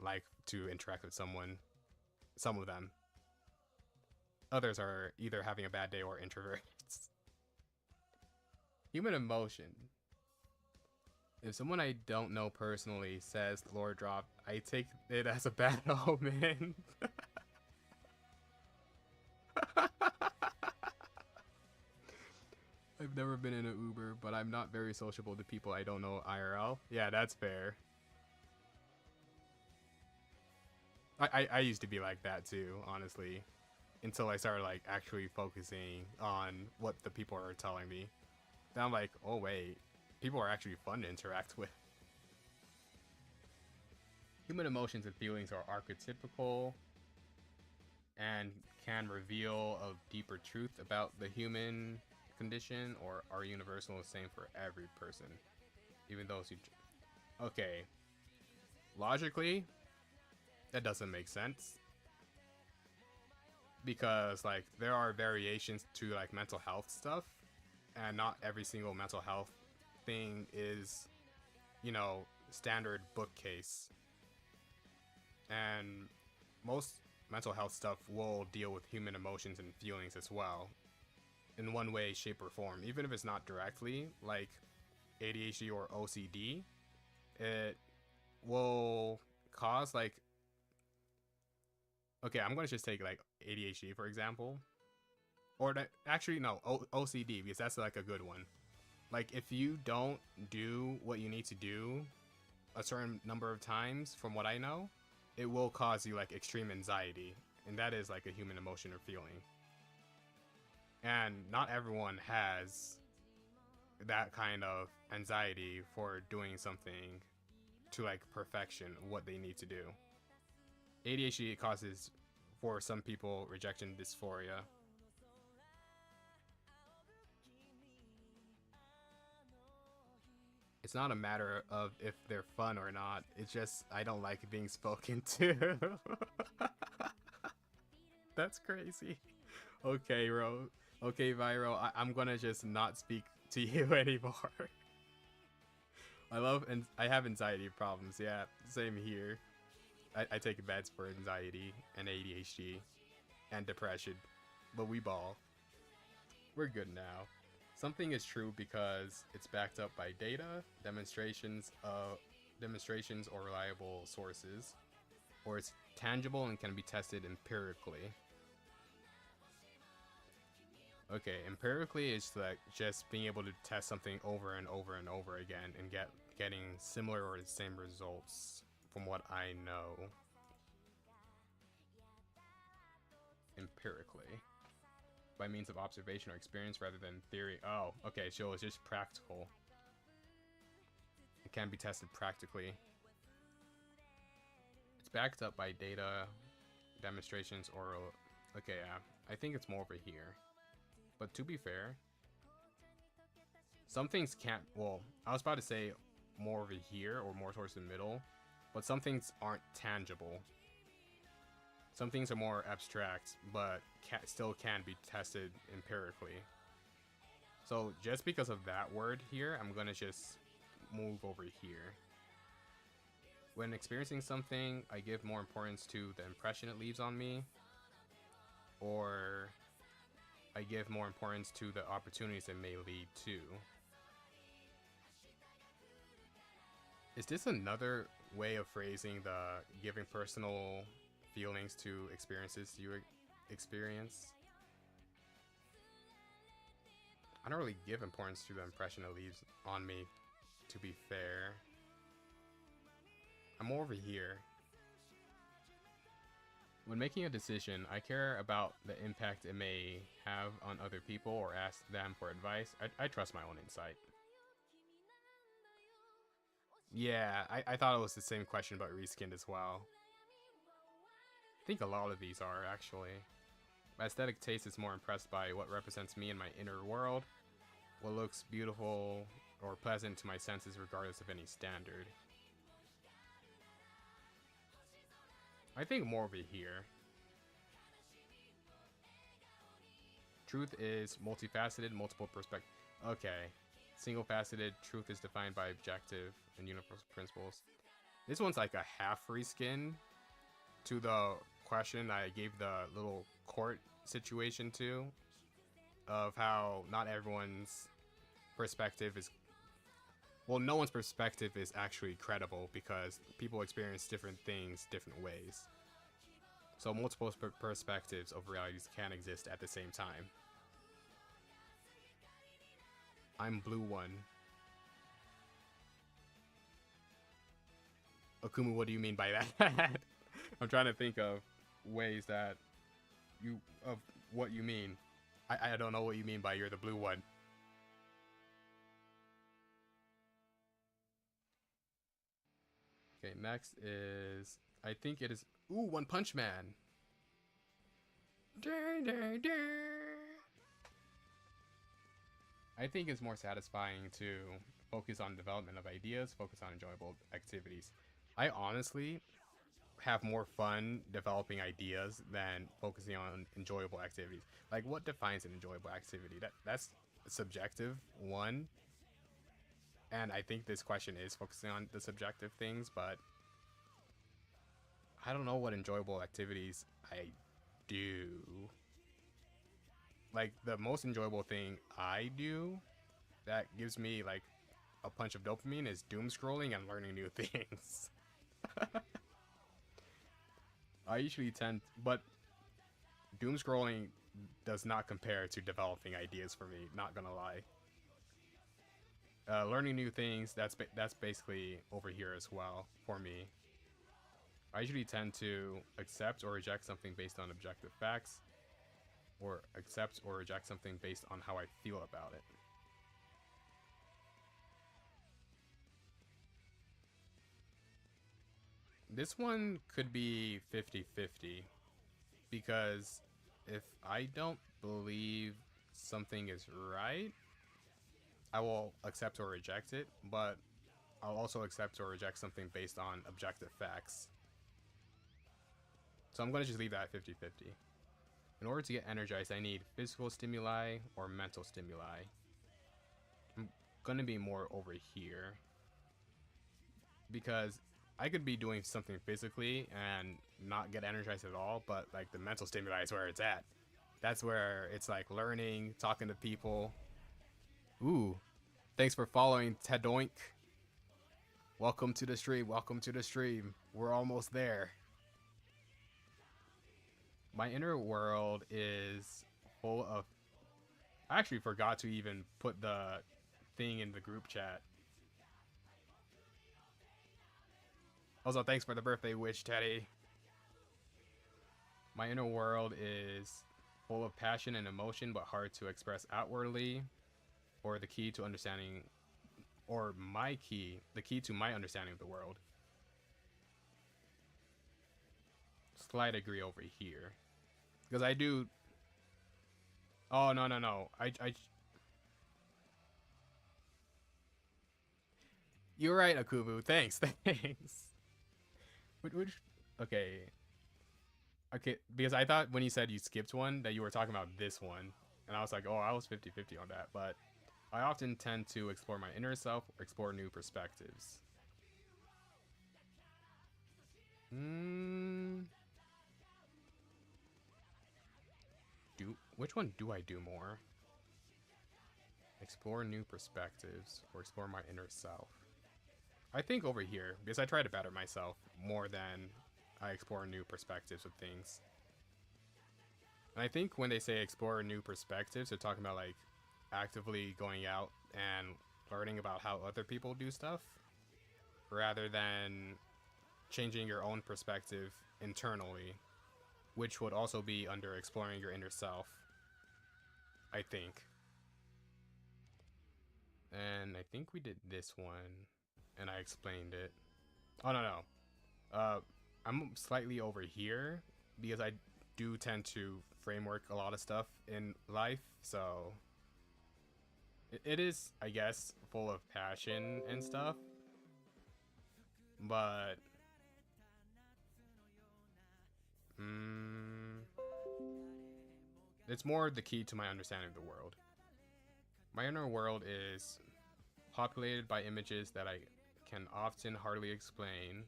like to interact with someone. Some of them. Others are either having a bad day or introverts. Human emotion. If someone I don't know personally says the lore dropped, I take it as a bad omen. I've never been in an Uber, but I'm not very sociable to people I don't know IRL. Yeah, that's fair. I used to be like that too, honestly. Until I started like actually focusing on what the people are telling me. Then I'm like, oh wait, people are actually fun to interact with. Human emotions and feelings are archetypical and can reveal a deeper truth about the human condition, or are universal and the same for every person, even those who... Okay, logically that doesn't make sense, because like there are variations to like mental health stuff, and not every single mental health thing is, you know, standard bookcase, and most mental health stuff will deal with human emotions and feelings as well in one way, shape, or form, even if it's not directly, like ADHD or OCD. It will cause like... Okay, I'm gonna just take like ADHD for example, or actually no, OCD, because that's like a good one. Like if you don't do what you need to do a certain number of times, from what I know, it will cause you like extreme anxiety, and that is like a human emotion or feeling. And not everyone has that kind of anxiety for doing something to like perfection, what they need to do. ADHD causes, for some people, rejection dysphoria. It's not a matter of if they're fun or not, it's just I don't like being spoken to. That's crazy. Okay, bro. Okay, Viro. I'm gonna just not speak to you anymore. I love and I have anxiety problems. Yeah, same here. I take meds for anxiety and ADHD and depression, but we ball. We're good now. Something is true because it's backed up by data, demonstrations or reliable sources, or it's tangible and can be tested empirically. Okay, empirically is like just being able to test something over and over and over again and getting similar or the same results from what I know empirically by means of observation or experience rather than theory. Oh, okay, so it's just practical. It can be tested practically. It's backed up by data, demonstrations, or okay, yeah, I think it's more over here. But to be fair, some things can't. Well, I was about to say more over here or more towards the middle, but some things aren't tangible. Some things are more abstract, but still can be tested empirically. So just because of that word here, I'm gonna just move over here. When experiencing something, I give more importance to the impression it leaves on me, or I give more importance to the opportunities it may lead to. Is this another way of phrasing the giving personal feelings to experiences you experience? I don't really give importance to the impression it leaves on me, to be fair. I'm over here. When making a decision, I care about the impact it may have on other people or ask them for advice. I trust my own insight. Yeah, I thought it was the same question about reskinned as well. I think a lot of these are, actually. My aesthetic taste is more impressed by what represents me in my inner world, what looks beautiful or pleasant to my senses regardless of any standard. I think more over here. Truth is multifaceted, multiple perspectives. Okay. Single-faceted, truth is defined by objective and universal principles. This one's like a half reskin to the question I gave the little court situation to, of how not everyone's perspective is, well, no one's perspective is actually credible because people experience different things different ways. So multiple perspectives of realities can exist at the same time. I'm blue one. Okumu, what do you mean by that? I'm trying to think of ways that of what you mean. I don't know what you mean by you're the blue one. Okay, next is, I think it is, ooh, One Punch Man. I think it's more satisfying to focus on development of ideas, focus on enjoyable activities. I honestly have more fun developing ideas than focusing on enjoyable activities. Like, what defines an enjoyable activity? That's subjective, one. And I think this question is focusing on the subjective things, but I don't know what enjoyable activities I do. Like, the most enjoyable thing I do that gives me like a punch of dopamine is doom scrolling and learning new things. I usually but doom scrolling does not compare to developing ideas for me, not gonna lie. Learning new things, that's basically over here as well for me. I usually tend to accept or reject something based on objective facts, or accept or reject something based on how I feel about it. This one could be 50-50 because if I don't believe something is right, I will accept or reject it, but I'll also accept or reject something based on objective facts. So I'm going to just leave that 50-50. In order to get energized, I need physical stimuli or mental stimuli. I'm gonna be more over here because I could be doing something physically and not get energized at all, but like the mental stimuli is where it's at. That's where it's like learning, talking to people. Ooh, thanks for following Tedoink. Welcome to the stream. Welcome to the stream. We're almost there. My inner world is full of... I actually forgot to even put the thing in the group chat. Also, thanks for the birthday wish, Teddy. My inner world is full of passion and emotion, but hard to express outwardly. Or the key to understanding... Or the key to my understanding of the world. Slight agree over here. Because I do... Oh, no. You're right, Akubu. Thanks. Which... Okay. Okay, because I thought when you said you skipped one, that you were talking about this one. And I was like, oh, I was 50-50 on that. But I often tend to explore my inner self or explore new perspectives. Which one do I do more? Explore new perspectives or explore my inner self? I think over here, because I try to better myself more than I explore new perspectives of things. And I think when they say explore new perspectives, they're talking about like actively going out and learning about how other people do stuff, rather than changing your own perspective internally, which would also be under exploring your inner self, I think. And I think we did this one, and I explained it. Oh, no. I'm slightly over here, because I do tend to framework a lot of stuff in life, so... It is, I guess, full of passion and stuff, but... it's more the key to my understanding of the world. My inner world is populated by images that I can often hardly explain,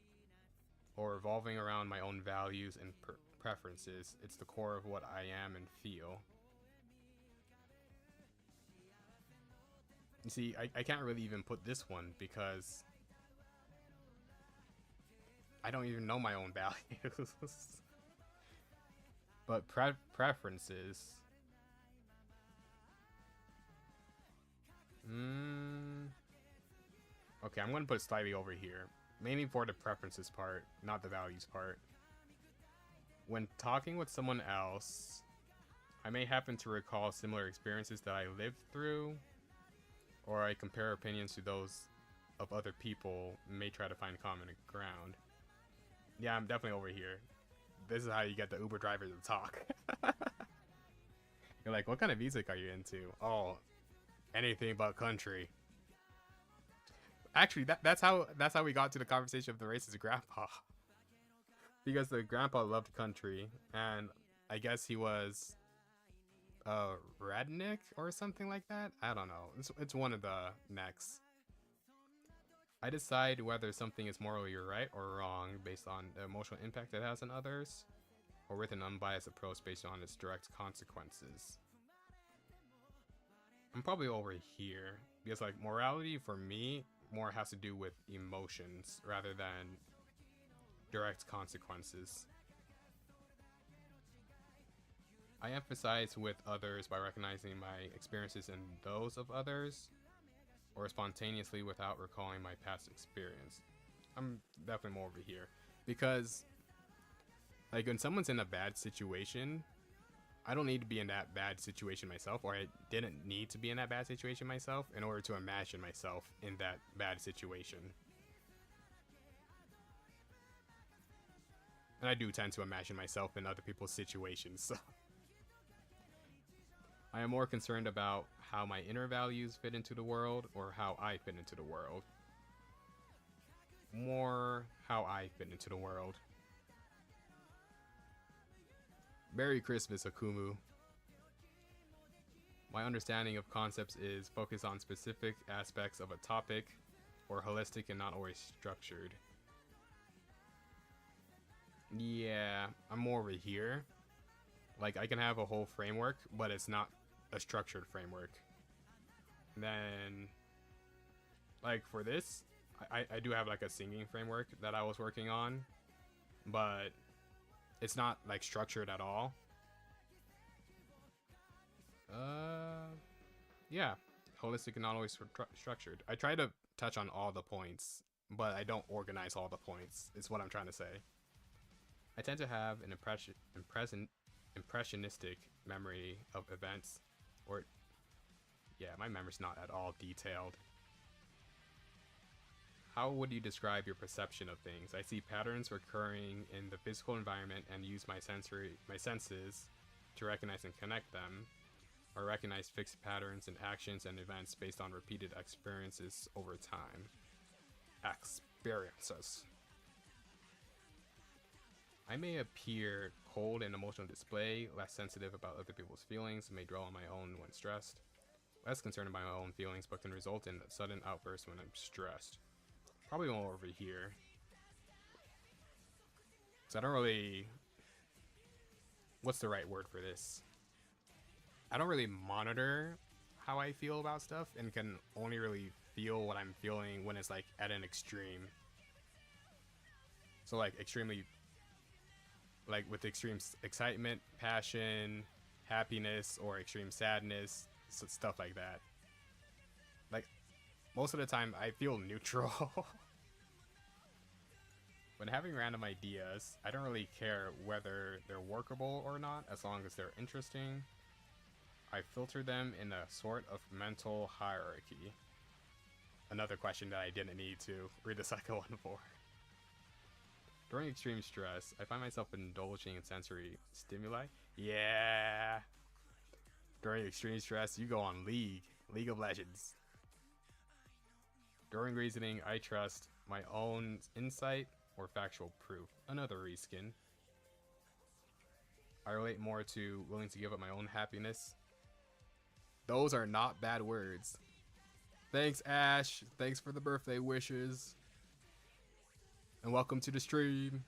or revolving around my own values and preferences. It's the core of what I am and feel. You see, I can't really even put this one because I don't even know my own values. But preferences... Okay, I'm going to put it slightly over here. Mainly for the preferences part, not the values part. When talking with someone else, I may happen to recall similar experiences that I lived through, or I compare opinions to those of other people, may try to find common ground. Yeah, I'm definitely over here. This is how you get the Uber driver to talk. You're like, what kind of music are you into? Oh, anything but country. Actually, that's how we got to the conversation of the racist grandpa. Because the grandpa loved country, and I guess he was a redneck or something like that. I don't know. It's one of the necks. I decide whether something is morally right or wrong based on the emotional impact it has on others, or with an unbiased approach based on its direct consequences. I'm probably over here, because like morality for me more has to do with emotions rather than direct consequences. I emphasize with others by recognizing my experiences and those of others, or spontaneously without recalling my past experience. I'm definitely more over here, because like when someone's in a bad situation, I don't need to be in that bad situation myself, or I didn't need to be in that bad situation myself in order to imagine myself in that bad situation. And I do tend to imagine myself in other people's situations, so. I am more concerned about how my inner values fit into the world, or how I fit into the world. More how I fit into the world. Merry Christmas, Akumu. My understanding of concepts is focused on specific aspects of a topic, or holistic and not always structured. Yeah, I'm more over here. Like, I can have a whole framework, but it's not a structured framework. And then, like, for this, I do have, like, a singing framework that I was working on, but it's not, like, structured at all. Yeah. Holistic and not always structured. I try to touch on all the points, but I don't organize all the points, is what I'm trying to say. I tend to have an impressionistic memory of events, or yeah, my memory's not at all detailed. How would you describe your perception of things? I see patterns recurring in the physical environment and use my senses to recognize and connect them, or recognize fixed patterns in actions and events based on repeated experiences over time. Experiences. I may appear cold in emotional display, less sensitive about other people's feelings, may dwell on my own when stressed, less concerned about my own feelings, but can result in a sudden outburst when I'm stressed. Probably more over here. So I don't really... What's the right word for this? I don't really monitor how I feel about stuff, and can only really feel what I'm feeling when it's like at an extreme. So like extremely, like with extreme excitement, passion, happiness, or extreme sadness, stuff like that. Like most of the time I feel neutral. When having random ideas, I don't really care whether they're workable or not, as long as they're interesting. I filter them in a sort of mental hierarchy. Another question that I didn't need to read the second one for. During extreme stress, I find myself indulging in sensory stimuli. Yeah! During extreme stress, you go on League of Legends. During reasoning, I trust my own insight or factual proof. Another reskin. I relate more to willing to give up my own happiness. Those are not bad words. Thanks, Ash. Thanks for the birthday wishes. And welcome to the stream.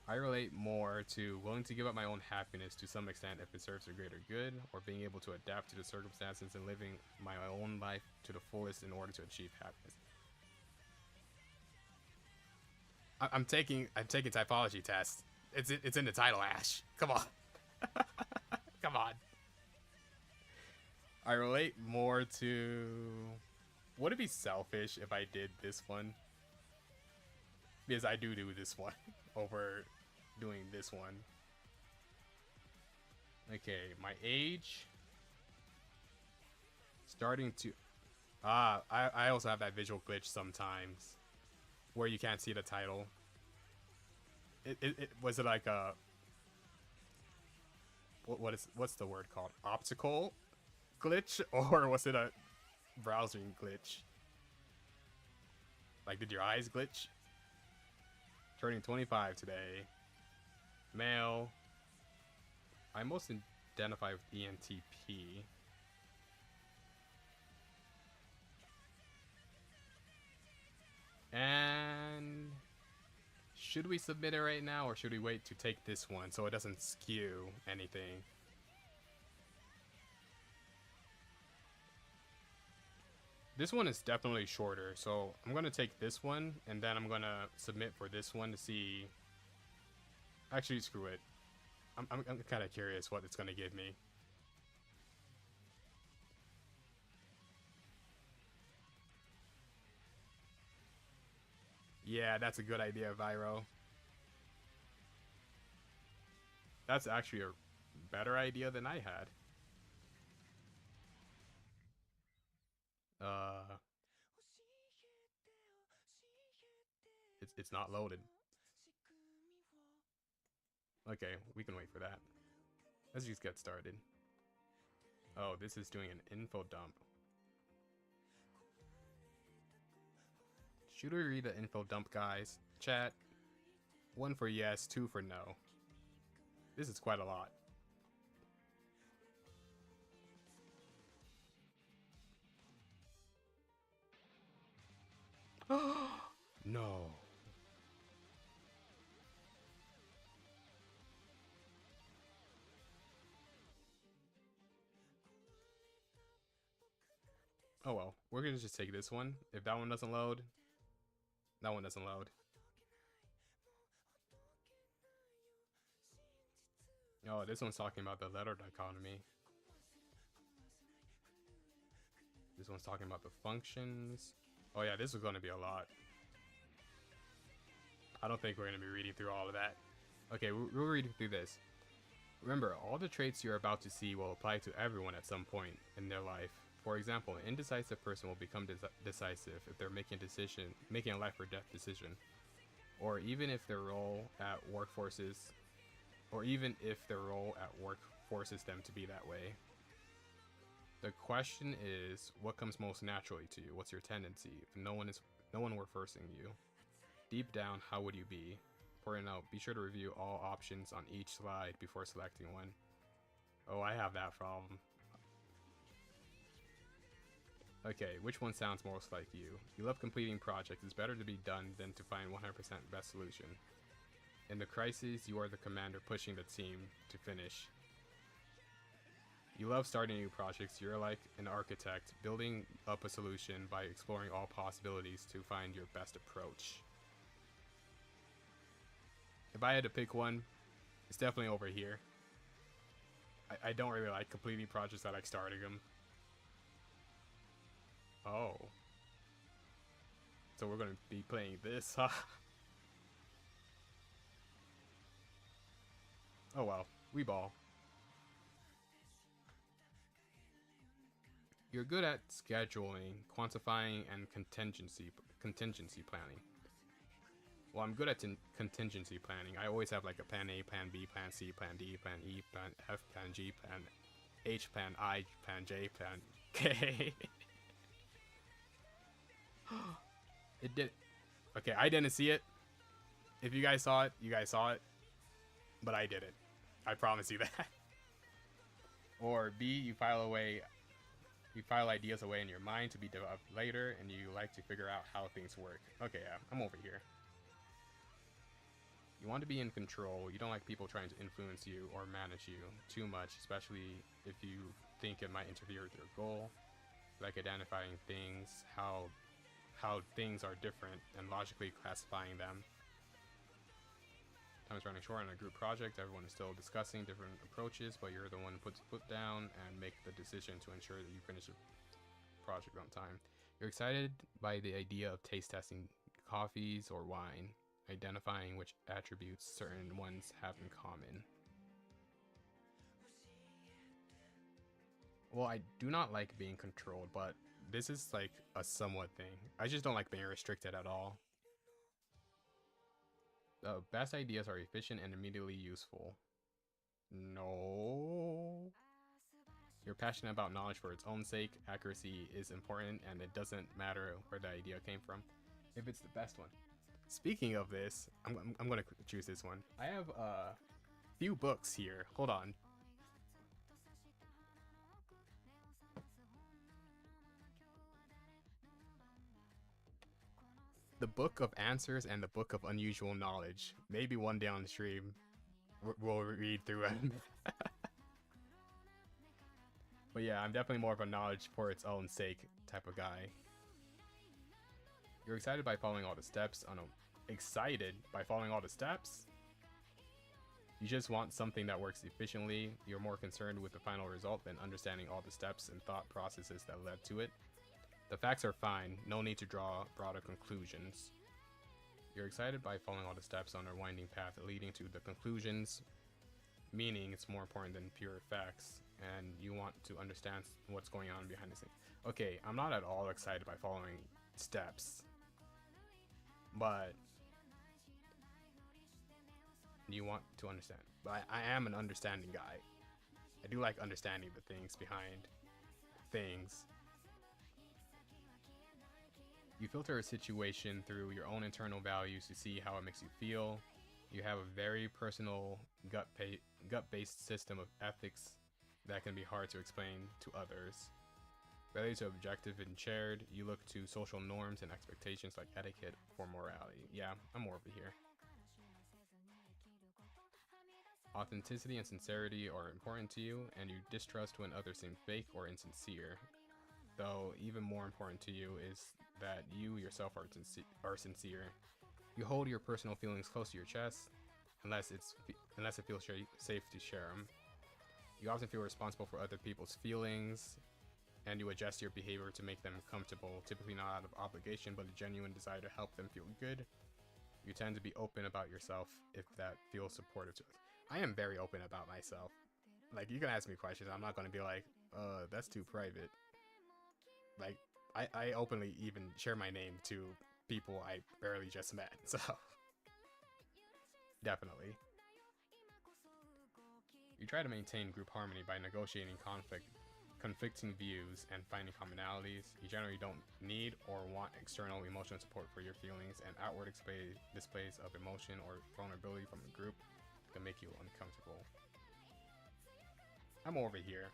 I relate more to willing to give up my own happiness to some extent if it serves a greater good, or being able to adapt to the circumstances and living my own life to the fullest in order to achieve happiness. I'm taking typology tests. It's in the title, Ash. Come on. Come on. I relate more to... Would it be selfish if I did this one? Because I do this one over doing this one. Okay, my age. Starting to... I also have that visual glitch sometimes, where you can't see the title. Was it like a... What's the word called? Optical glitch, or was it a browsing glitch? Like, did your eyes glitch? Turning 25 today. Male. I most identify with ENTP. And should we submit it right now, or should we wait to take this one so it doesn't skew anything? This one is definitely shorter, so I'm gonna take this one, and then I'm gonna submit for this one to see... Actually, screw it. I'm kind of curious what it's gonna give me. Yeah, that's a good idea, Viro. That's actually a better idea than I had. It's not loaded. Okay, we can wait for that. Let's just get started. Oh, this is doing an info dump. Should we read the info dump, guys? Chat. 1 for yes, 2 for no. This is quite a lot. No. Oh well, we're gonna just take this one. If that one doesn't load, that one doesn't load. Oh, this one's talking about the letter dichotomy. This one's talking about the functions. Oh yeah, this is gonna be a lot. I don't think we're gonna be reading through all of that. Okay, we'll read through this. Remember, all the traits you're about to see will apply to everyone at some point in their life. For example, an indecisive person will become decisive if they're making a life or death decision, or even if their role at work forces them to be that way. The question is, what comes most naturally to you? What's your tendency? If no one were forcing you, deep down, how would you be? For a note, be sure to review all options on each slide before selecting one. Oh, I have that problem. Okay, which one sounds most like you? You love completing projects. It's better to be done than to find 100% best solution. In the crisis, you are the commander pushing the team to finish. You love starting new projects. You're like an architect, building up a solution by exploring all possibilities to find your best approach. If I had to pick one, it's definitely over here. I don't really like completing projects. I like starting them. Oh. So we're going to be playing this, huh? Oh well, we ball. You're good at scheduling, quantifying, and contingency planning. Well, I'm good at contingency planning. I always have like a plan A, plan B, plan C, plan D, plan E, plan F, plan G, plan H, plan I, plan J, plan K. It did. Okay, I didn't see it. If you guys saw it, you guys saw it. But I did it. I promise you that. Or B, you file ideas away in your mind to be developed later, and you like to figure out how things work. Okay, yeah, I'm over here. You want to be in control. You don't like people trying to influence you or manage you too much, especially if you think it might interfere with your goal. You like identifying things, how things are different, and logically classifying them. Time is running short on a group project. Everyone is still discussing different approaches, but you're the one who puts the foot down and make the decision to ensure that you finish the project on time. You're excited by the idea of taste testing coffees or wine, identifying which attributes certain ones have in common. Well, I do not like being controlled, but this is like a somewhat thing. I just don't like being restricted at all. The best ideas are efficient and immediately useful. No. You're passionate about knowledge for its own sake. Accuracy is important, and it doesn't matter where the idea came from, if it's the best one. Speaking of this, I'm gonna choose this one. I have a few books here. Hold on. The Book of Answers and the Book of Unusual Knowledge. Maybe one day on the stream, we'll read through it. But yeah, I'm definitely more of a knowledge for its own sake type of guy. You're excited by following all the steps. Excited by following all the steps? You just want something that works efficiently. You're more concerned with the final result than understanding all the steps and thought processes that led to it. The facts are fine, no need to draw broader conclusions. You're excited by following all the steps on a winding path leading to the conclusions, meaning it's more important than pure facts, and you want to understand what's going on behind the scenes. Okay, I'm not at all excited by following steps, but you want to understand. But I am an understanding guy. I do like understanding the things behind things. You filter a situation through your own internal values to see how it makes you feel. You have a very personal gut-based system of ethics that can be hard to explain to others. Whether to objective and shared, you look to social norms and expectations like etiquette for morality. Yeah, I'm more over here. Authenticity and sincerity are important to you, and you distrust when others seem fake or insincere. Though even more important to you is that you yourself are sincere. You hold your personal feelings close to your chest, unless it feels safe to share them. You often feel responsible for other people's feelings, and you adjust your behavior to make them comfortable, typically not out of obligation, but a genuine desire to help them feel good. You tend to be open about yourself if that feels supportive to us. I am very open about myself. Like, you can ask me questions, I'm not going to be like, that's too private. Like, I openly even share my name to people I barely just met, so definitely. You try to maintain group harmony by negotiating conflicting views, and finding commonalities. You generally don't need or want external emotional support for your feelings, and outward displays of emotion or vulnerability from a group can make you uncomfortable. I'm over here.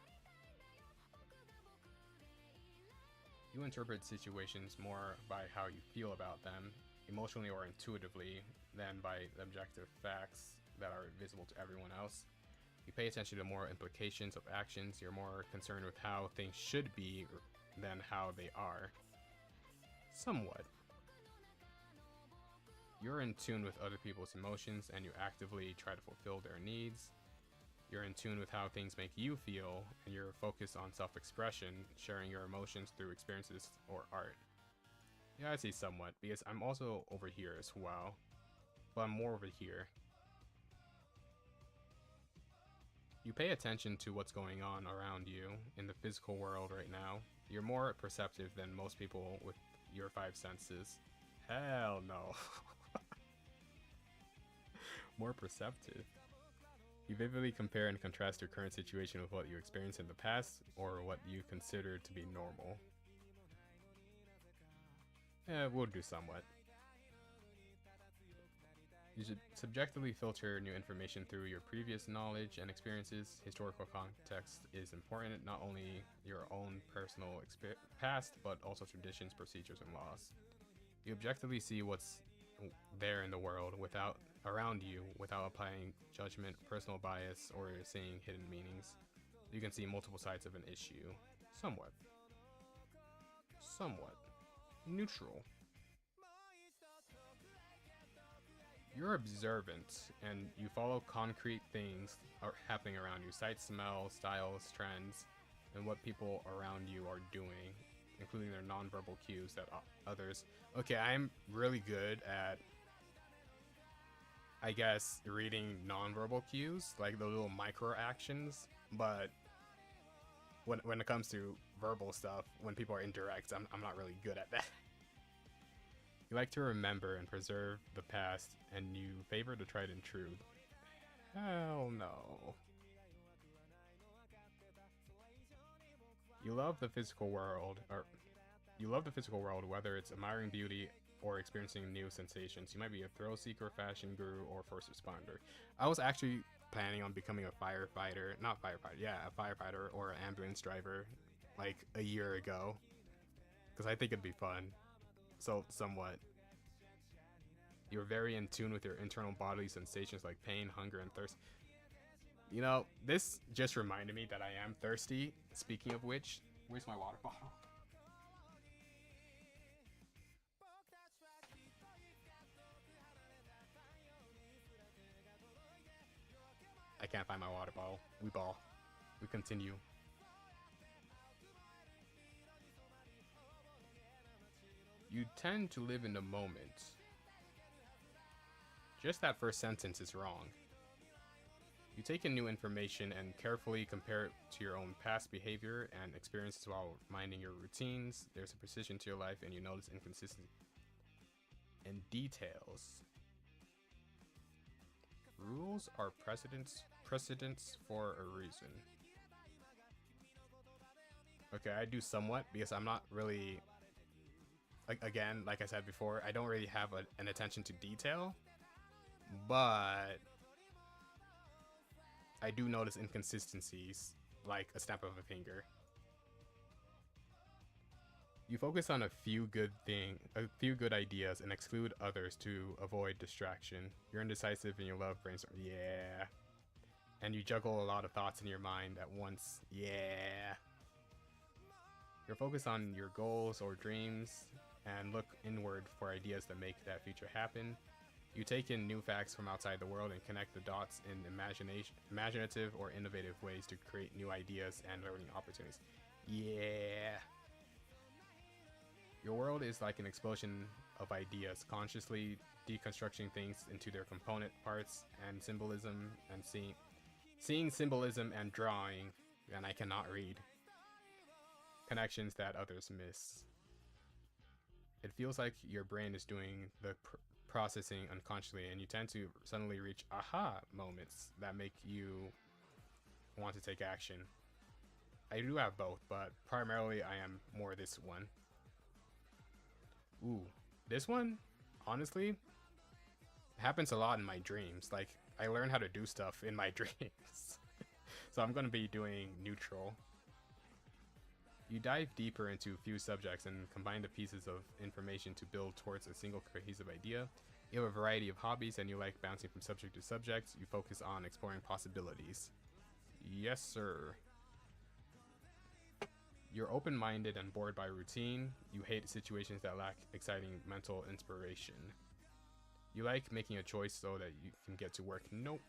You interpret situations more by how you feel about them, emotionally or intuitively, than by objective facts that are visible to everyone else. You pay attention to more implications of actions. You're more concerned with how things should be than how they are. Somewhat. You're in tune with other people's emotions, and you actively try to fulfill their needs. You're in tune with how things make you feel, and you're focused on self-expression, sharing your emotions through experiences or art. Yeah, I see somewhat, because I'm also over here as well, but I'm more over here. You pay attention to what's going on around you in the physical world right now. You're more perceptive than most people with your five senses. Hell no. More perceptive. You vividly compare and contrast your current situation with what you experienced in the past or what you consider to be normal. We'll do somewhat. You should subjectively filter new information through your previous knowledge and experiences. Historical context is important, not only your own personal past, but also traditions, procedures, and laws. You objectively see what's there in the world around you without applying judgment, personal bias, or seeing hidden meanings. You can see multiple sides of an issue. Somewhat. Neutral. You're observant, and you follow concrete things are happening around you. Sights, smells, styles, trends, and what people around you are doing, including their nonverbal cues that others... Okay, I'm really good at, I guess, reading nonverbal cues, like the little micro actions, but when it comes to verbal stuff, when people are indirect, I'm not really good at that. You like to remember and preserve the past, and you favor the tried and true. Hell no. You love the physical world, whether it's admiring beauty or experiencing new sensations. You might be a thrill seeker, fashion guru, or first responder. I was actually planning on becoming a firefighter or an ambulance driver like a year ago, because I think it'd be fun. So, somewhat. You're very in tune with your internal bodily sensations like pain, hunger, and thirst. You know, this just reminded me that I am thirsty. Speaking of which, where's my water bottle? I can't find my water bottle. We ball. We continue. You tend to live in the moment. Just that first sentence is wrong. You take in new information and carefully compare it to your own past behavior and experiences while minding your routines. There's a precision to your life, and you notice inconsistency in details. Rules are precedents for a reason. Okay, I do somewhat, because I'm not really... Again, like I said before, I don't really have an attention to detail. but I do notice inconsistencies, like a snap of a finger. You focus on a few good ideas, and exclude others to avoid distraction. You're indecisive and you love brainstorm. Yeah. And you juggle a lot of thoughts in your mind at once. Yeah. You're focused on your goals or dreams and look inward for ideas that make that future happen. You take in new facts from outside the world and connect the dots in imaginative or innovative ways to create new ideas and learning opportunities. Yeah. Your world is like an explosion of ideas, consciously deconstructing things into their component parts and symbolism, and seeing symbolism and drawing, and I cannot read, connections that others miss. It feels like your brain is doing the processing unconsciously, and you tend to suddenly reach aha moments that make you want to take action. I do have both, but primarily I am more this one. Ooh, this one, honestly, happens a lot in my dreams. Like, I learn how to do stuff in my dreams. So I'm gonna be doing neutral. You dive deeper into a few subjects and combine the pieces of information to build towards a single cohesive idea. You have a variety of hobbies and you like bouncing from subject to subject. You focus on exploring possibilities. Yes, sir. You're open-minded and bored by routine. You hate situations that lack exciting mental inspiration. You like making a choice so that you can get to work. Nope.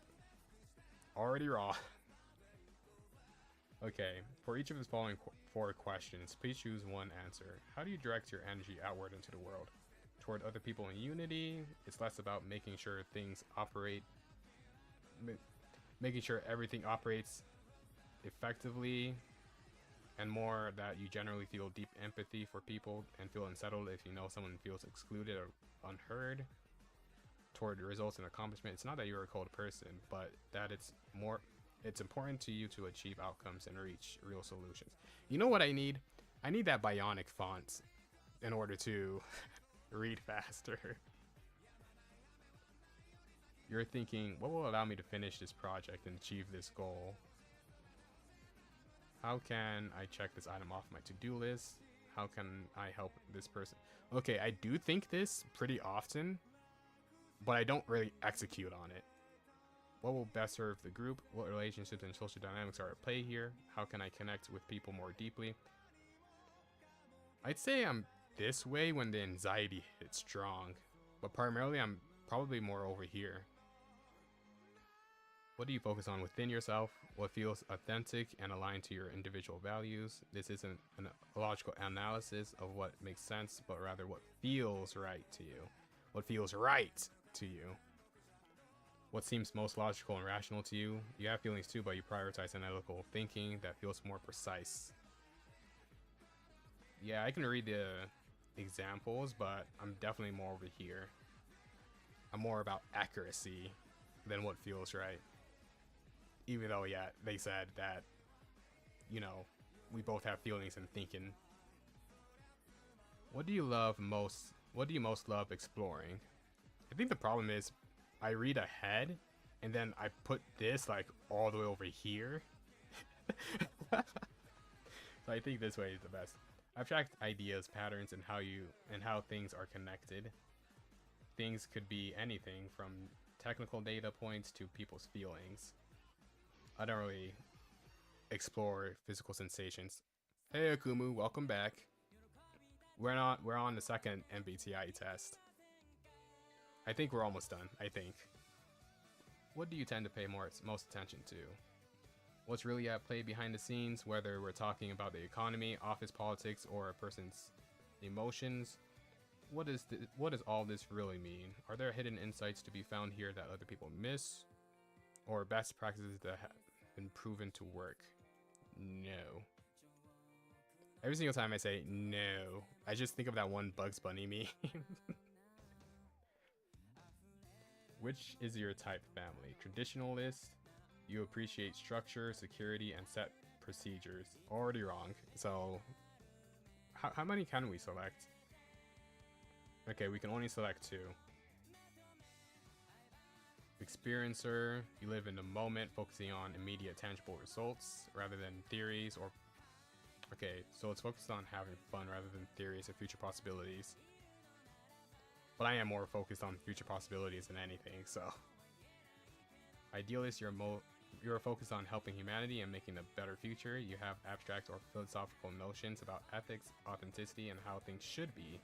Already raw. Okay, for each of the following four questions, please choose one answer. How do you direct your energy outward into the world? Toward other people in unity? It's less about making sure things operate, making sure everything operates effectively, and more that you generally feel deep empathy for people and feel unsettled if you know someone feels excluded or unheard. Toward results and accomplishment, it's not that you're a cold person, but that it's important to you to achieve outcomes and reach real solutions. You know what I need? I need that bionic font in order to read faster. You're thinking, what will allow me to finish this project and achieve this goal? How can I check this item off my to-do list? How can I help this person? Okay, I do think this pretty often, but I don't really execute on it. What will best serve the group? What relationships and social dynamics are at play here? How can I connect with people more deeply? I'd say I'm this way when the anxiety hits strong, but primarily I'm probably more over here. What do you focus on within yourself? What feels authentic and aligned to your individual values? This isn't a logical analysis of what makes sense, but rather what feels right to you. What feels right to you. What seems most logical and rational to you. You have feelings too, but you prioritize analytical thinking that feels more precise. Yeah, I can read the examples, but I'm definitely more over here. I'm more about accuracy than what feels right. Even though, yeah, they said that, you know, we both have feelings and thinking. What do you love most? What do you most love exploring? I think the problem is I read ahead and then I put this like all the way over here. So I think this way is the best. Abstract ideas, patterns, and how things are connected. Things could be anything from technical data points to people's feelings. I don't really explore physical sensations. Hey Akumu, welcome back. We're on the second MBTI test. I think we're almost done, I think. What do you tend to pay most attention to? What's really at play behind the scenes, whether we're talking about the economy, office politics, or a person's emotions? What does all this really mean? Are there hidden insights to be found here that other people miss? Or best practices that have been proven to work? No. Every single time I say no, I just think of that one Bugs Bunny meme. Which is your type family? Traditionalist? You appreciate structure, security, and set procedures. Already wrong. So, how many can we select? Okay, we can only select 2. experiencer. You live in the moment, focusing on immediate tangible results rather than theories or... Okay, so it's focused on having fun rather than theories or future possibilities. But I am more focused on future possibilities than anything, so... Idealist, you're focused on helping humanity and making a better future. You have abstract or philosophical notions about ethics, authenticity, and how things should be.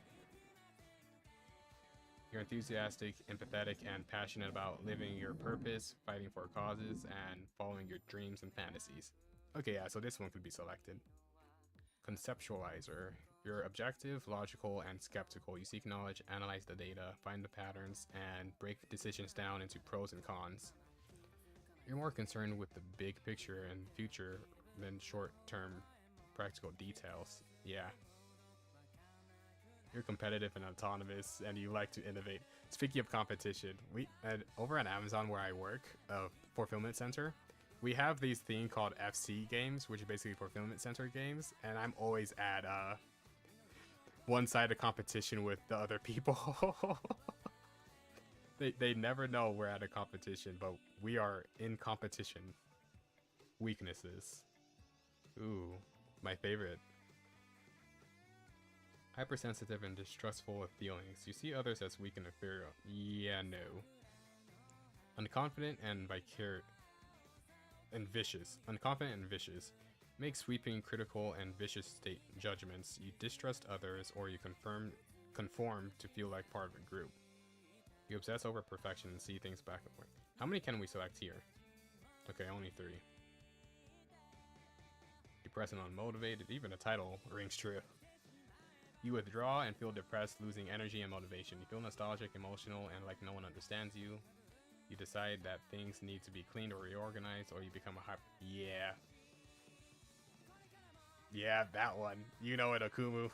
You're enthusiastic, empathetic, and passionate about living your purpose, fighting for causes, and following your dreams and fantasies. Okay, yeah, so this one could be selected. Conceptualizer. You're objective, logical, and skeptical. You seek knowledge, analyze the data, find the patterns, and break decisions down into pros and cons. You're more concerned with the big picture and future than short-term practical details. Yeah. You're competitive and autonomous, and you like to innovate. Speaking of competition, over at Amazon where I work, fulfillment center, we have these thing called FC games, which are basically fulfillment center games, and I'm always at one-sided competition with the other people. They never know we're at a competition, but we are in competition. Weaknesses. Ooh, my favorite. Hypersensitive and distrustful of feelings. You see others as weak and inferior. Yeah, no. Unconfident and vicious. Unconfident and vicious. Make sweeping, critical, and vicious state judgments. You distrust others, or you conform to feel like part of a group. You obsess over perfection and see things back and forth. How many can we select here? Okay, only 3. Depressed and unmotivated. Even the title rings true. You withdraw and feel depressed, losing energy and motivation. You feel nostalgic, emotional, and like no one understands you. You decide that things need to be cleaned or reorganized, or you become a Yeah. Yeah, that one. You know it, Akumu.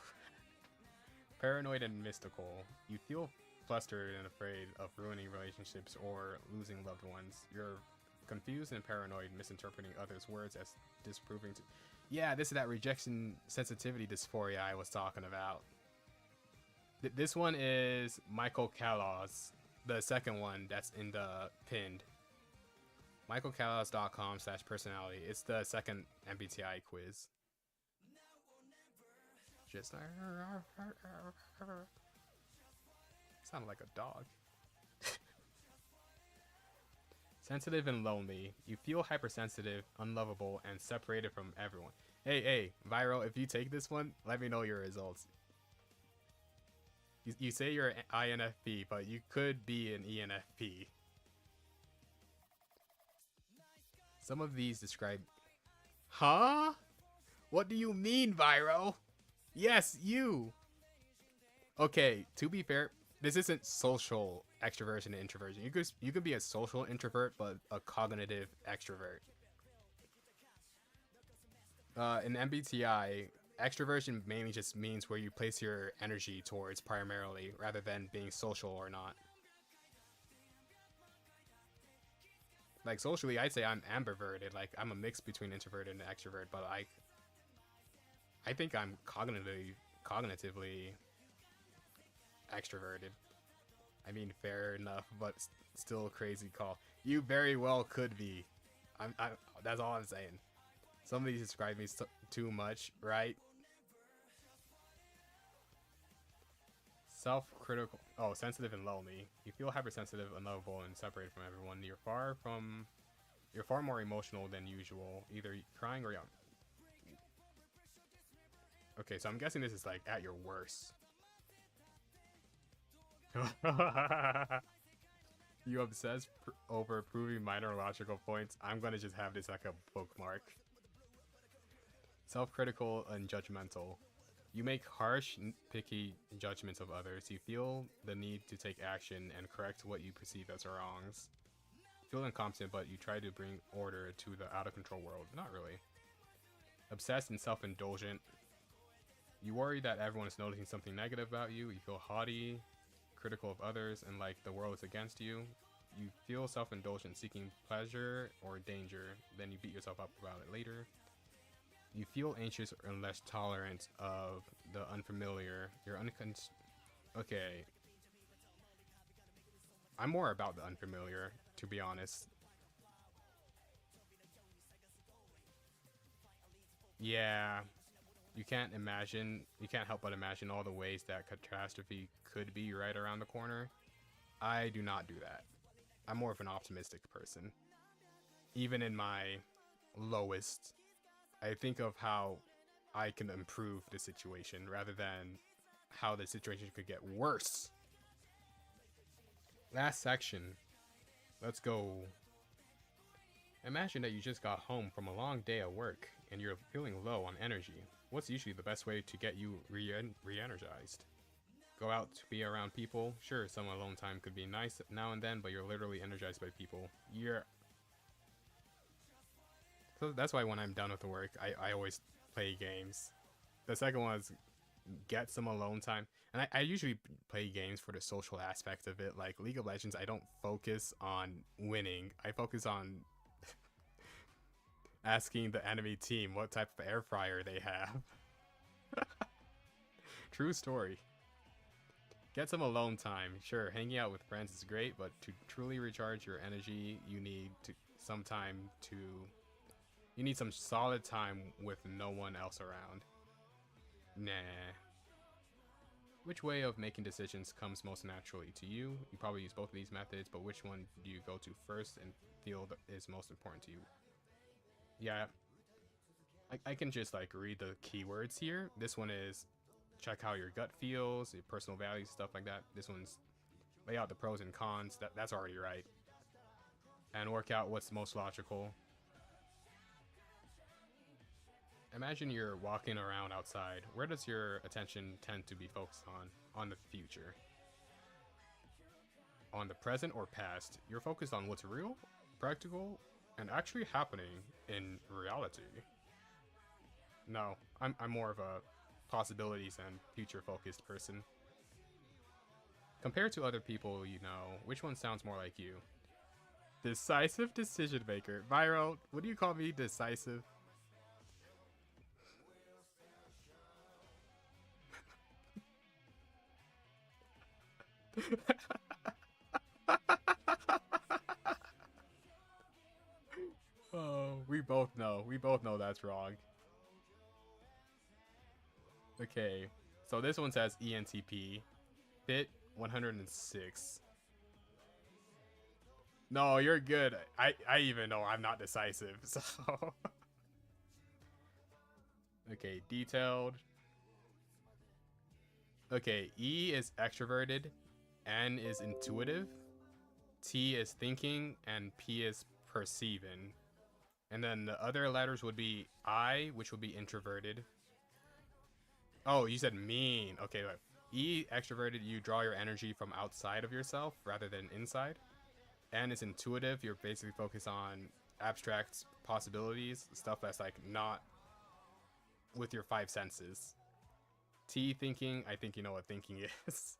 Paranoid and mystical. You feel flustered and afraid of ruining relationships or losing loved ones. You're confused and paranoid, misinterpreting others' words as disproving to... Yeah, this is that rejection sensitivity dysphoria I was talking about. This one is Michael Callas, the second one that's in the pinned. michaelcallas.com/personality. It's the second MBTI quiz. Just sounded like a dog. Sensitive and lonely. You feel hypersensitive, unlovable, and separated from everyone. Hey, Viral, if you take this one, let me know your results. You say you're an INFP, but you could be an ENFP. Some of these describe... Huh? What do you mean, Viral? Yes, you! Okay, to be fair, this isn't social extroversion and introversion. You could be a social introvert, but a cognitive extrovert. In MBTI, extroversion mainly just means where you place your energy towards primarily, rather than being social or not. Like socially, I'd say I'm ambiverted. Like I'm a mix between introverted and extrovert, but I think I'm cognitively extroverted. I mean, fair enough, but still a crazy call. You very well could be. That's all I'm saying. Some of these describe me too much, right? Self-critical. Oh, sensitive and lonely. You feel hypersensitive, unlovable, and separated from everyone. You're far more emotional than usual, either crying or young. Okay, so I'm guessing this is like at your worst. You obsess over proving minor logical points. I'm gonna just have this like a bookmark. Self-critical and judgmental. You make harsh, picky judgments of others. You feel the need to take action and correct what you perceive as wrongs. You feel incompetent, but you try to bring order to the out-of-control world. Not really. Obsessed and self-indulgent. You worry that everyone is noticing something negative about you. You feel haughty, critical of others, and like the world is against you. You feel self-indulgent, seeking pleasure or danger. Then you beat yourself up about it later. You feel anxious and less tolerant of the unfamiliar. You're okay. I'm more about the unfamiliar, to be honest. Yeah, you can't help but imagine all the ways that catastrophe could be right around the corner. I do not do that. I'm more of an optimistic person. Even in my lowest, I think of how I can improve the situation rather than how the situation could get worse. Last section. Let's go. Imagine that you just got home from a long day at work and you're feeling low on energy. What's usually the best way to get you re-energized? Go out to be around people. Sure, some alone time could be nice now and then, but you're literally energized by people. So that's why when I'm done with the work, I always play games. The second one is get some alone time. And I usually play games for the social aspect of it. Like League of Legends, I don't focus on winning. I focus on asking the enemy team what type of air fryer they have. True story. Get some alone time. Sure, hanging out with friends is great, but to truly recharge your energy, you need some solid time with no one else around. Nah. Which way of making decisions comes most naturally to you? You probably use both of these methods, but which one do you go to first and feel is most important to you? Yeah, I can just like read the keywords here. This one is check how your gut feels, your personal values, stuff like that. This one's lay out the pros and cons. That's already right. And work out what's most logical. Imagine you're walking around outside. Where does your attention tend to be focused on? On the future? On the present or past? You're focused on what's real, practical, and actually happening in reality. No, I'm more of a possibilities and future focused person. Compared to other people you know, which one sounds more like you? Decisive decision maker. Viral, what do you call me? Decisive? Oh, we both know. We both know that's wrong. Okay, so this one says ENTP. Fit 106. No, you're good. I even know I'm not decisive, so. Okay, detailed. Okay, E is extroverted, N is intuitive, T is thinking, and P is perceiving. And then the other letters would be I, which would be introverted. Oh, you said mean. Okay, look. E, extroverted, you draw your energy from outside of yourself rather than inside. N is intuitive, you're basically focused on abstract possibilities, stuff that's like not with your five senses. T, thinking, I think you know what thinking is.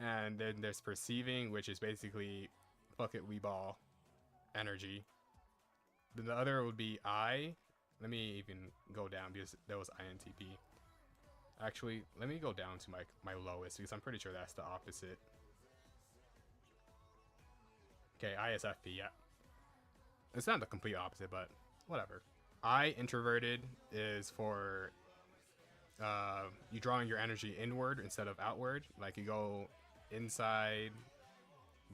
And then there's perceiving, which is basically fuck it, we ball energy. Then the other would be I. Let me even go down because that was INTP. Actually, let me go down to my lowest because I'm pretty sure that's the opposite. Okay, ISFP, yeah. It's not the complete opposite, but whatever. I, introverted, is for you drawing your energy inward instead of outward. Like you go inside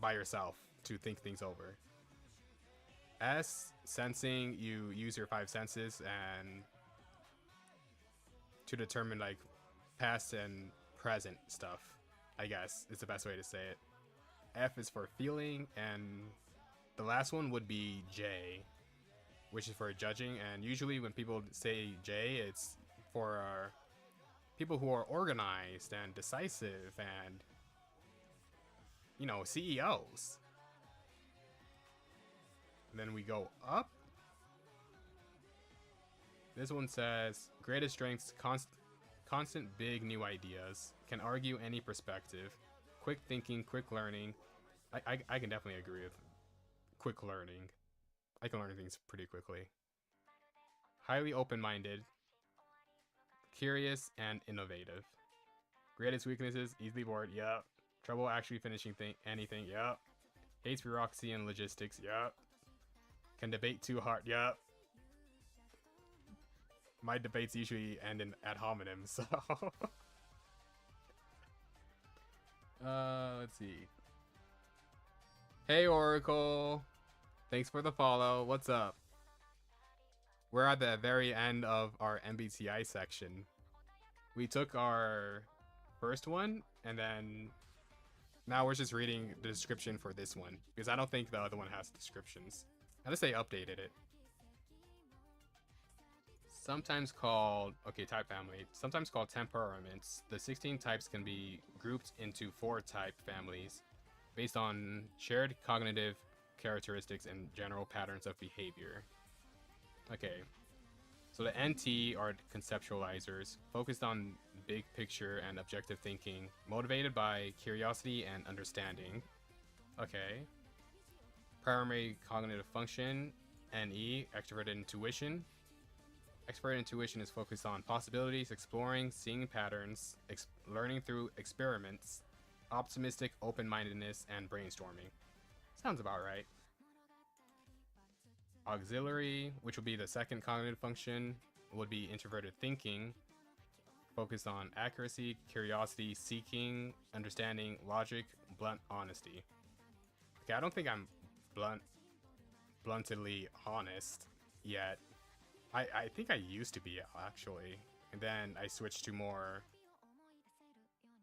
by yourself to think things over. S, sensing, you use your five senses and to determine like past and present stuff, I guess is the best way to say it. F is for feeling, and the last one would be J, which is for judging. And usually when people say J, it's for people who are organized and decisive and, you know, CEOs. And then we go up. This one says greatest strengths, constant big new ideas, can argue any perspective, quick thinking, quick learning. I can definitely agree with quick learning. I can learn things pretty quickly. Highly open-minded, curious, and innovative. Greatest weaknesses, easily bored, yep. Trouble actually finishing anything, yep. Hates bureaucracy and logistics. Yup. Can debate too hard. Yup. My debates usually end in ad hominem, so... let's see. Hey, Oracle. Thanks for the follow. What's up? We're at the very end of our MBTI section. We took our first one, and then now we're just reading the description for this one, because I don't think the other one has descriptions. Unless they updated it. Sometimes called, okay, type family. Sometimes called temperaments. The 16 types can be grouped into 4 type families based on shared cognitive characteristics and general patterns of behavior. Okay. So the NT are conceptualizers, focused on big picture and objective thinking, motivated by curiosity and understanding. Okay. Primary cognitive function, NE, extroverted intuition. Extroverted intuition is focused on possibilities, exploring, seeing patterns, learning through experiments, optimistic open-mindedness, and brainstorming. Sounds about right. Auxiliary, which would be the second cognitive function, would be introverted thinking, focused on accuracy, curiosity, seeking, understanding, logic, blunt honesty. Okay, I don't think I'm bluntedly honest yet. I think I used to be, actually, and then I switched to more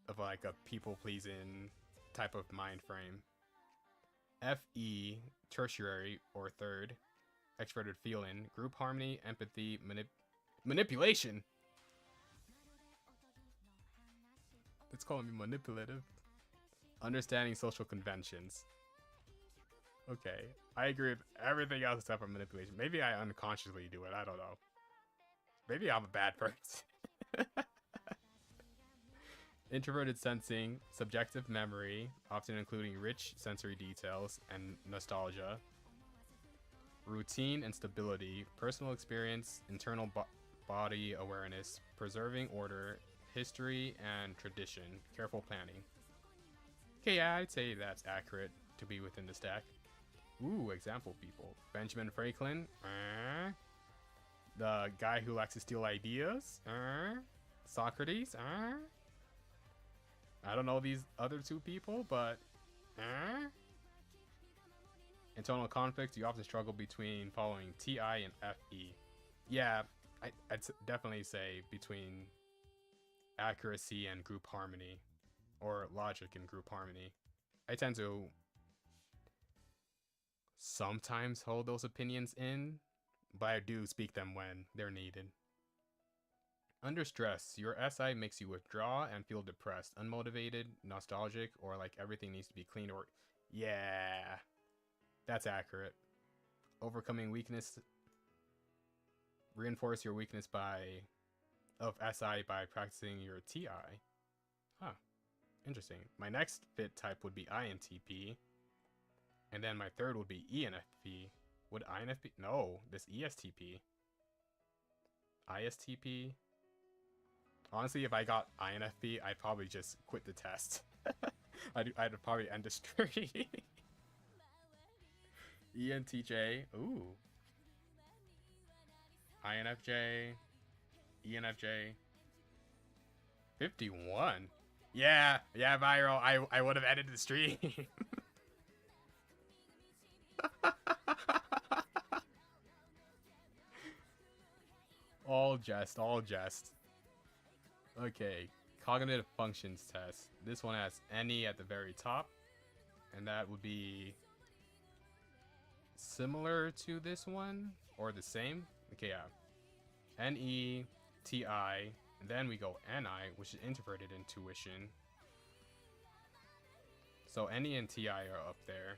of like a people-pleasing type of mind frame. FE, tertiary or third, extroverted feeling, group harmony, empathy, manipulation. Let's call me manipulative. Understanding social conventions. Okay, I agree with everything else except for manipulation. Maybe I unconsciously do it, I don't know. Maybe I'm a bad person. Introverted sensing, subjective memory, often including rich sensory details and nostalgia. Routine and stability, personal experience, internal body awareness, preserving order, history and tradition, careful planning. Okay, yeah, I'd say that's accurate to be within the stack. Ooh, example people. Benjamin Franklin. The guy who likes to steal ideas. Socrates. I don't know these other 2 people, but... Internal conflict, you often struggle between following TI and FE. Yeah, I'd definitely say between accuracy and group harmony. Or logic and group harmony. I tend to sometimes hold those opinions in, but I do speak them when they're needed. Under stress, your SI makes you withdraw and feel depressed, unmotivated, nostalgic, or like everything needs to be clean or... Yeah, that's accurate. Overcoming weakness. Reinforce your weakness of SI by practicing your TI. Huh, interesting. My next fit type would be INTP. And then my third would be ENFP. Would INFP? No, this ESTP. ISTP. Honestly, if I got INFP, I'd probably just quit the test. I'd probably end the stream. ENTJ. Ooh. INFJ. ENFJ. 51. Yeah, Viral. I would have ended the stream. All jest, all jest. Okay, cognitive functions test. This one has NE at the very top, and that would be similar to this one, or the same. Okay, yeah. NE, TI, and then we go NI, which is introverted intuition. So NE and TI are up there.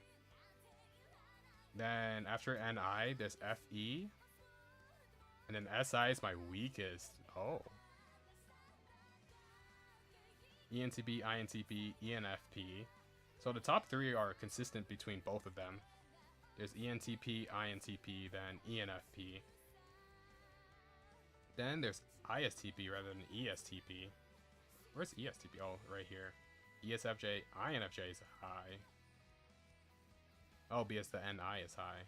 Then after NI, there's FE. And then SI is my weakest. Oh. ENTP, INTP, ENFP. So the top 3 are consistent between both of them. There's ENTP, INTP, then ENFP. Then there's ISTP rather than ESTP. Where's ESTP? Oh, right here. ESFJ, INFJ is high. Oh, because the NI is high.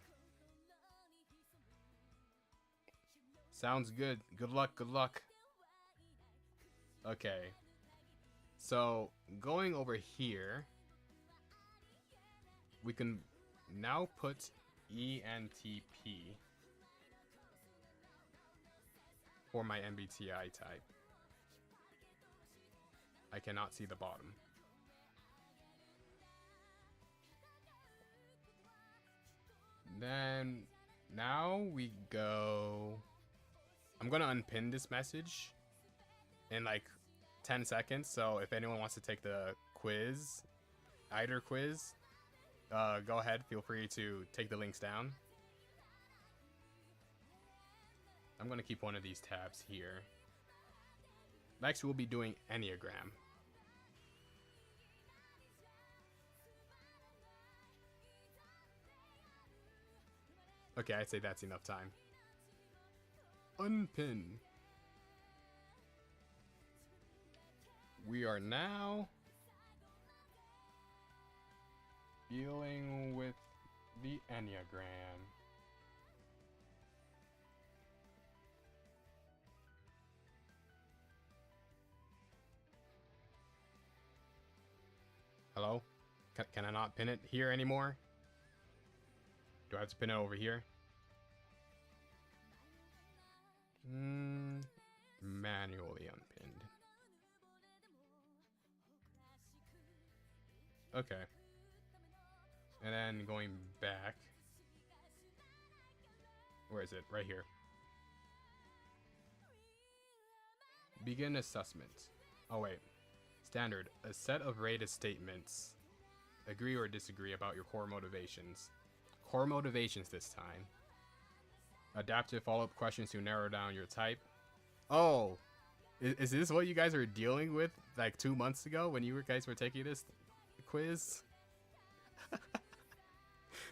Sounds good. Good luck, good luck. Okay. So, going over here, we can now put ENTP for my MBTI type. I cannot see the bottom. Then, now we go... I'm gonna unpin this message in like 10 seconds, so if anyone wants to take the quiz, either quiz, go ahead, feel free to take the links down. I'm gonna keep one of these tabs here. Next we'll be doing Enneagram. Okay, I'd say that's enough time. Unpin. We are now dealing with the Enneagram. Hello? Can I not pin it here anymore? Do I have to pin it over here? Manually unpinned. Okay. And then going back. Where is it? Right here. Begin assessment. Oh wait. Standard. A set of rated statements. Agree or disagree about your core motivations. Core motivations this time. Adaptive follow-up questions to narrow down your type. Oh! Is this what you guys were dealing with like 2 months ago when you guys were taking this quiz?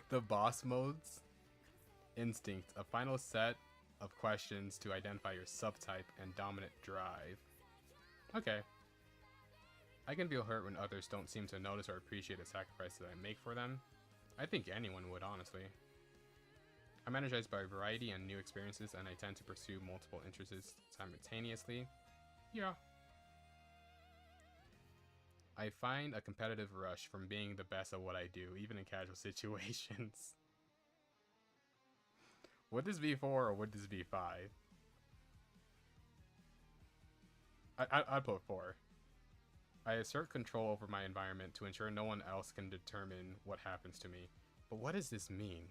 The boss modes. Instinct. A final set of questions to identify your subtype and dominant drive. Okay. I can feel hurt when others don't seem to notice or appreciate the sacrifices I make for them. I think anyone would, honestly. I'm energized by variety and new experiences, and I tend to pursue multiple interests simultaneously. Yeah. I find a competitive rush from being the best at what I do, even in casual situations. Would this be 4 or would this be 5? I'd put 4. I assert control over my environment to ensure no one else can determine what happens to me. But what does this mean?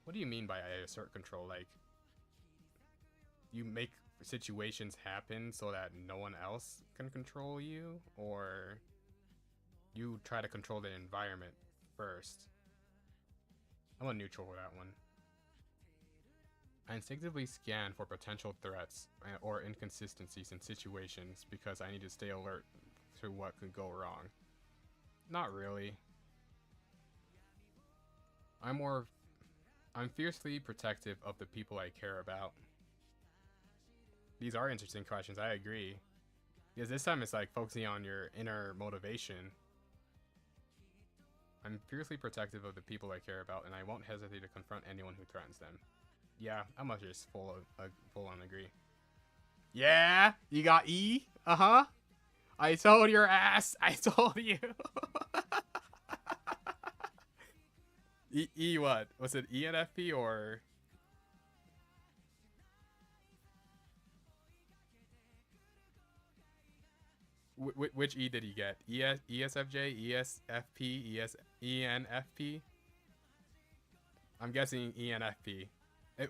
What do you mean by I assert control? Like, you make situations happen so that no one else can control you? Or you try to control the environment first? I'm a neutral for that one. I instinctively scan for potential threats or inconsistencies in situations because I need to stay alert to what could go wrong. Not really. I'm fiercely protective of the people I care about. These are interesting questions, I agree. Because this time it's like focusing on your inner motivation. I'm fiercely protective of the people I care about, and I won't hesitate to confront anyone who threatens them. Yeah, I'm gonna just full on agree. Yeah, you got E? Uh-huh. I told your ass. I told you. E what? Was it ENFP or? Which E did he get? ESFJ, ESFP, ENFP? I'm guessing ENFP.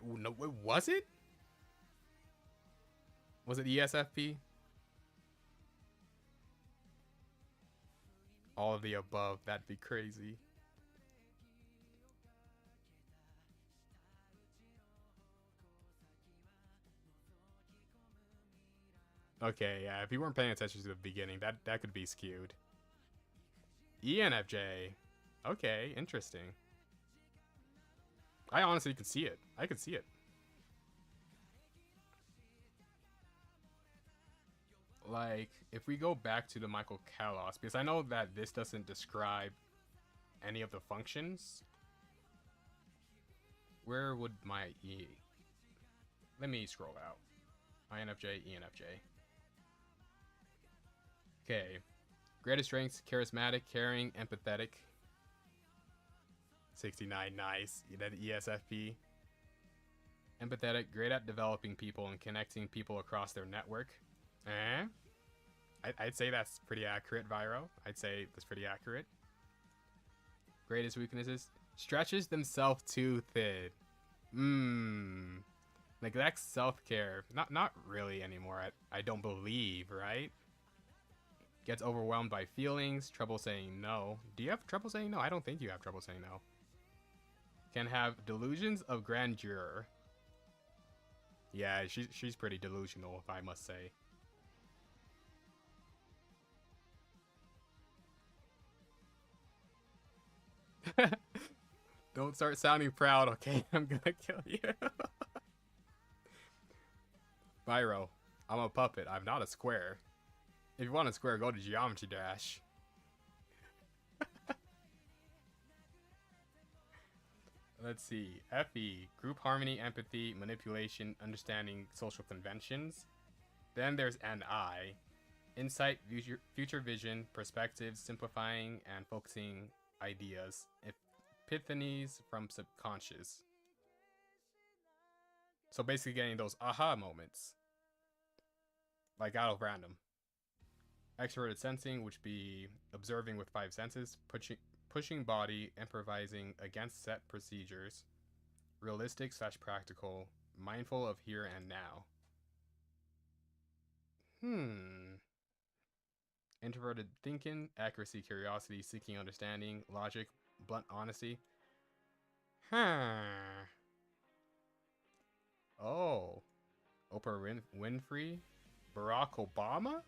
No, was it? Was it ESFP? All of the above. That'd be crazy. Okay, yeah, if you weren't paying attention to the beginning, that could be skewed. ENFJ. Okay, interesting. I honestly could see it. I could see it. Like, if we go back to the Michael Kalos, because I know that this doesn't describe any of the functions, Where would my E? Let me scroll out. INFJ, ENFJ. Okay. Greatest strengths: charismatic, caring, empathetic. 69, nice. You did ESFP. Empathetic, great at developing people and connecting people across their network. Eh? I'd say that's pretty accurate, Viro. I'd say that's pretty accurate. Greatest weaknesses: stretches themselves too thin. Neglects self-care. Not really anymore. I don't believe, right? Gets overwhelmed by feelings. Trouble saying no. Do you have trouble saying no? I don't think you have trouble saying no. Can have delusions of grandeur. Yeah, she's pretty delusional, if I must say. Don't start sounding proud, okay? I'm gonna kill you. Byro, I'm a puppet. I'm not a square. If you want a square, go to Geometry Dash. Let's see. FE, group harmony, empathy, manipulation, understanding social conventions. Then there's NI, insight, future vision, perspective, simplifying and focusing ideas, epiphanies from subconscious. So basically getting those aha moments, like out of random. Extroverted sensing, which be observing with 5 senses, pushing body, improvising against set procedures, realistic / practical, mindful of here and now. Introverted thinking, accuracy, curiosity, seeking understanding, logic, blunt honesty. Oh. Oprah Winfrey? Barack Obama?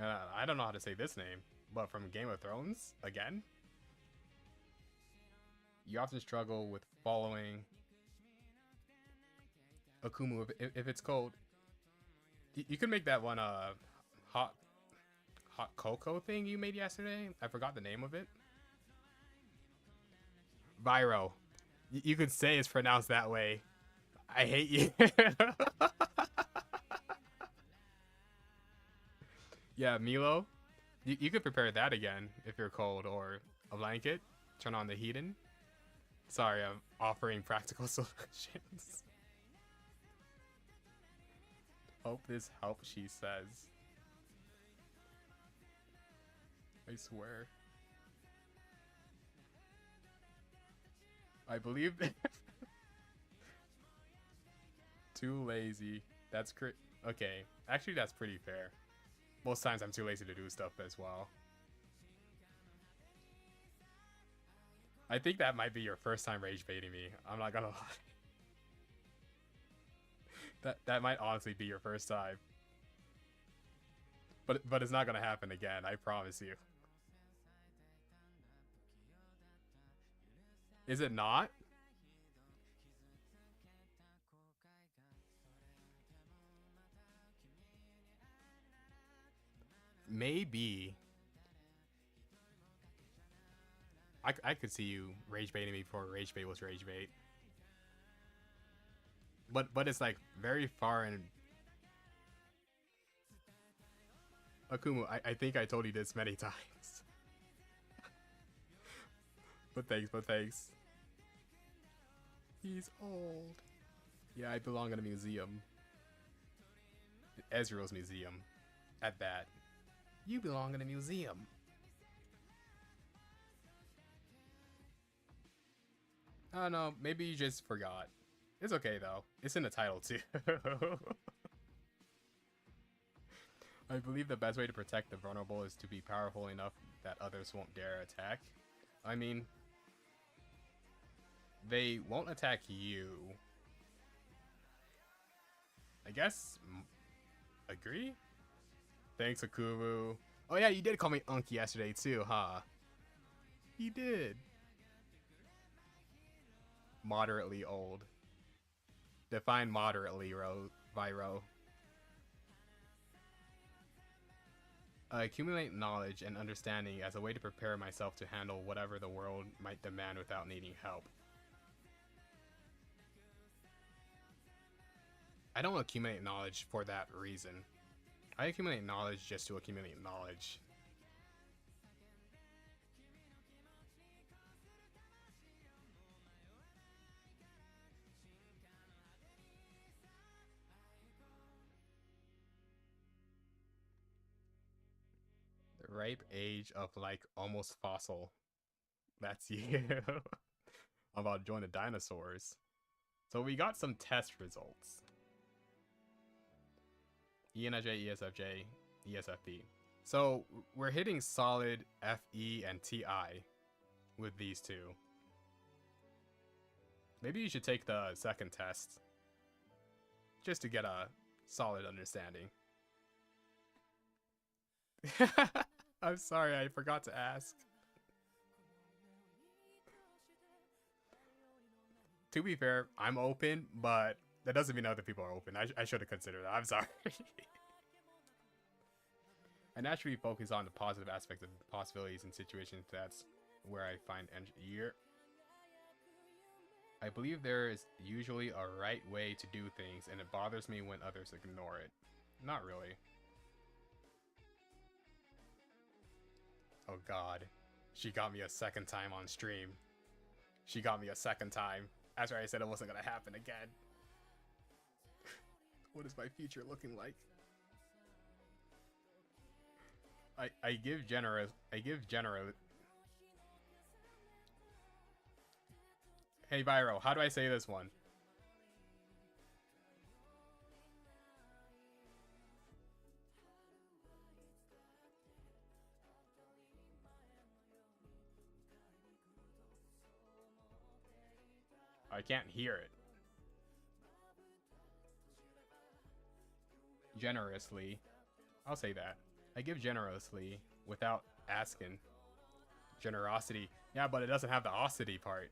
I don't know how to say this name, but from Game of Thrones? Again? You often struggle with following Akumu if it's cold. You can make that one hot cocoa thing you made yesterday. I forgot the name of it. Viro. You could say it's pronounced that way. I hate you. Yeah, Milo. You could prepare that again if you're cold, or a blanket. Turn on the heating. Sorry, I'm offering practical solutions. Hope this helps, she says. I swear. I believe that. Too lazy. That's okay. Actually, that's pretty fair. Most times I'm too lazy to do stuff as well. I think that might be your first time rage baiting me. I'm not gonna lie. That might honestly be your first time. But it's not gonna happen again, I promise you. Is it not? Maybe. I could see you rage baiting me before rage bait was rage bait. But it's like very far in. Akumu, I think I told you this many times. But thanks. He's old. Yeah, I belong in a museum. Ezreal's museum. At that. You belong in a museum. I don't know, maybe you just forgot. It's okay though. It's in the title too. I believe the best way to protect the vulnerable is to be powerful enough that others won't dare attack. I mean, they won't attack you. I guess. Agree? Thanks, Akuru. Oh yeah, you did call me Unk yesterday too, huh? You did. Moderately old. Define moderately, Viro. I accumulate knowledge and understanding as a way to prepare myself to handle whatever the world might demand without needing help. I don't accumulate knowledge for that reason. I accumulate knowledge just to accumulate knowledge. The ripe age of like almost fossil. That's you. I'm about to join the dinosaurs. So we got some test results. ENFJ, ESFJ, ESFP. So we're hitting solid FE and TI with these two. Maybe you should take the second test just to get a solid understanding. I'm sorry, I forgot to ask. To be fair, I'm open, but that doesn't mean other people are open. I should have considered that. I'm sorry. I naturally focus on the positive aspects of possibilities in situations. That's where I find year. I believe there is usually a right way to do things, and it bothers me when others ignore it. Not really. Oh god. She got me a second time on stream. She got me a second time. After I said it wasn't gonna happen again. What is my future looking like? I give generous. Hey Viro, how do I say this one? I can't hear it. Generously. I'll say that. I give generously without asking. Generosity. Yeah, but it doesn't have the osity part.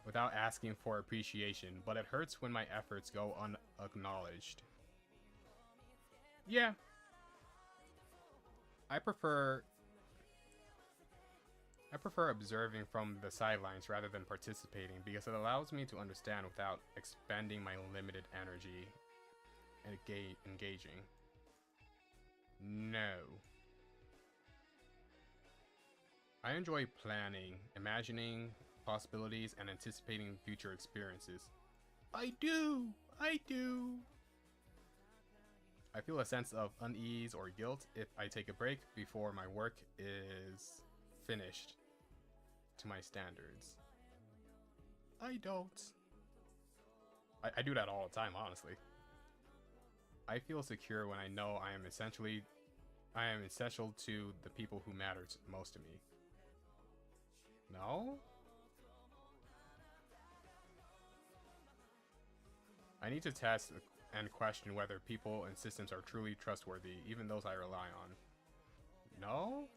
Without asking for appreciation, but it hurts when my efforts go unacknowledged. Yeah. I prefer observing from the sidelines rather than participating because it allows me to understand without expending my limited energy and engaging. No. I enjoy planning, imagining possibilities, and anticipating future experiences. I do! I do! I feel a sense of unease or guilt if I take a break before my work is finished to my standards. I don't. I do that all the time, honestly. I feel secure when I know I am essential to the people who matter most to me. No? I need to test and question whether people and systems are truly trustworthy, even those I rely on. No?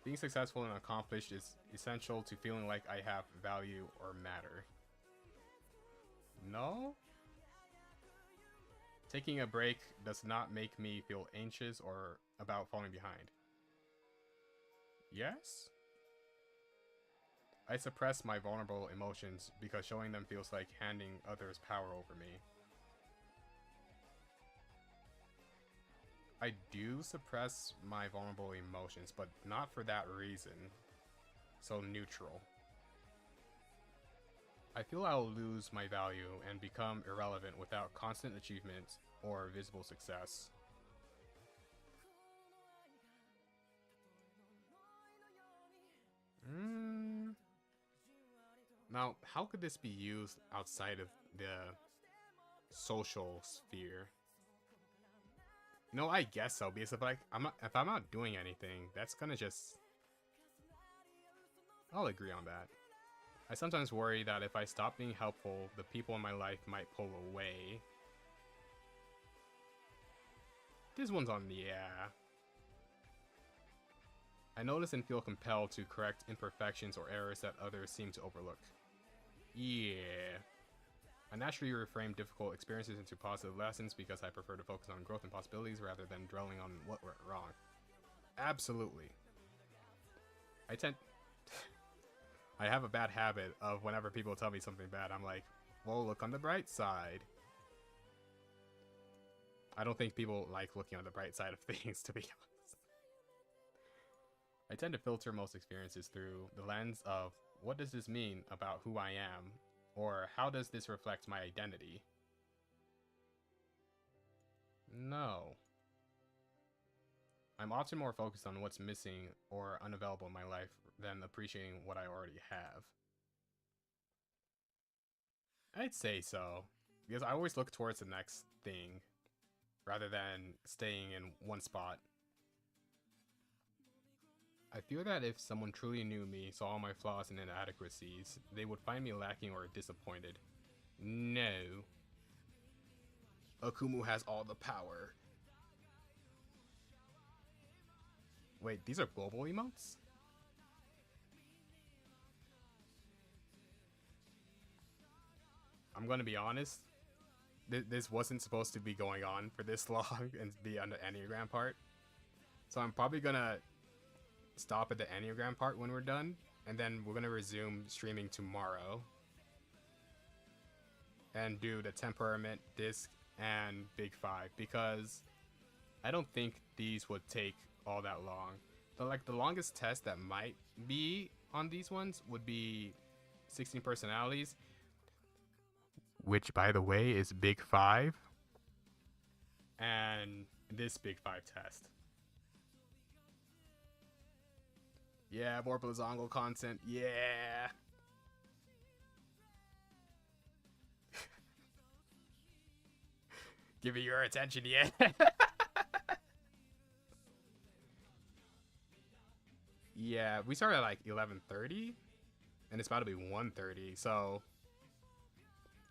Being successful and accomplished is essential to feeling like I have value or matter. No? Taking a break does not make me feel anxious or about falling behind. Yes? I suppress my vulnerable emotions because showing them feels like handing others power over me. I do suppress my vulnerable emotions, but not for that reason. So neutral. I feel I'll lose my value and become irrelevant without constant achievement or visible success. Now, how could this be used outside of the social sphere? No, I guess so, because if I'm not doing anything, that's gonna just... I'll agree on that. I sometimes worry that if I stop being helpful, the people in my life might pull away. This one's on the yeah. I notice and feel compelled to correct imperfections or errors that others seem to overlook. Yeah. I naturally reframe difficult experiences into positive lessons because I prefer to focus on growth and possibilities rather than dwelling on what went wrong. Absolutely. I have a bad habit of whenever people tell me something bad, I'm like, well, look on the bright side. I don't think people like looking on the bright side of things, to be honest. I tend to filter most experiences through the lens of what does this mean about who I am, or how does this reflect my identity? No. I'm often more focused on what's missing or unavailable in my life than appreciating what I already have. I'd say so, because I always look towards the next thing rather than staying in one spot. I feel that if someone truly knew me, saw all my flaws and inadequacies, they would find me lacking or disappointed. No. Akumu has all the power. Wait, these are global emotes? I'm gonna be honest, this wasn't supposed to be going on for this long and be on the Enneagram part. So I'm probably gonna stop at the Enneagram part when we're done, and then we're gonna resume streaming tomorrow and do the temperament, disc, and big five, because I don't think these would take all that long. The longest test that might be on these ones would be 16 personalities, which by the way is big five, and this big five test. Yeah, more Blazongo content. Yeah. Give me your attention, yeah. Yeah, we started at like 11:30, and it's about to be 1:30, so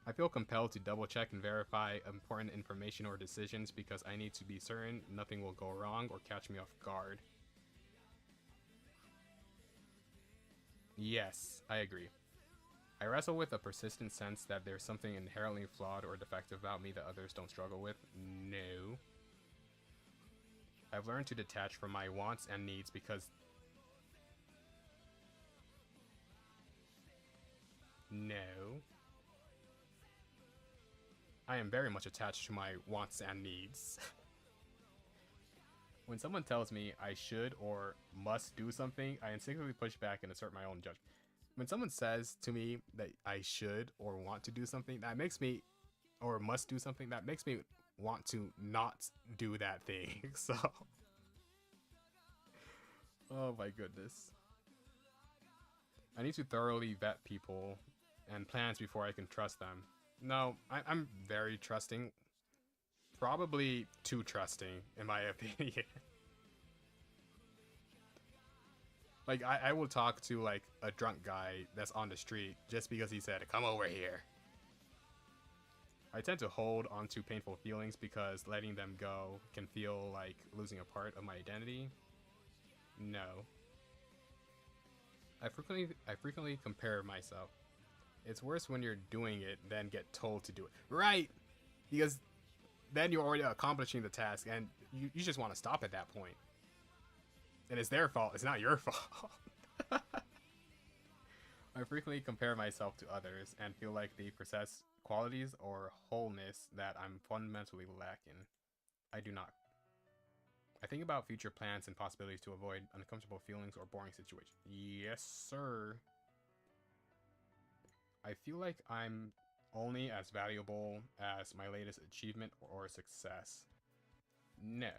I feel compelled to double check and verify important information or decisions because I need to be certain nothing will go wrong or catch me off guard. Yes, I agree. I wrestle with a persistent sense that there's something inherently flawed or defective about me that others don't struggle with. No. I've learned to detach from my wants and needs because... No. I am very much attached to my wants and needs. When someone tells me I should or must do something, I instinctively push back and assert my own judgment. When someone says to me that I should or want to do something, that makes me, or must do something, that makes me want to not do that thing. So, oh my goodness. I need to thoroughly vet people and plans before I can trust them. No, I'm very trusting. Probably too trusting, in my opinion. Like, I will talk to, like, a drunk guy that's on the street just because he said, come over here. I tend to hold onto painful feelings because letting them go can feel like losing a part of my identity. No. I frequently compare myself. It's worse when you're doing it than get told to do it. Right! Because then you're already accomplishing the task and you just want to stop at that point. And it's their fault, it's not your fault. I frequently compare myself to others and feel like they possess qualities or wholeness that I'm fundamentally lacking. I do not. I think about future plans and possibilities to avoid uncomfortable feelings or boring situations. Yes, sir. I feel like I'm only as valuable as my latest achievement or success. No.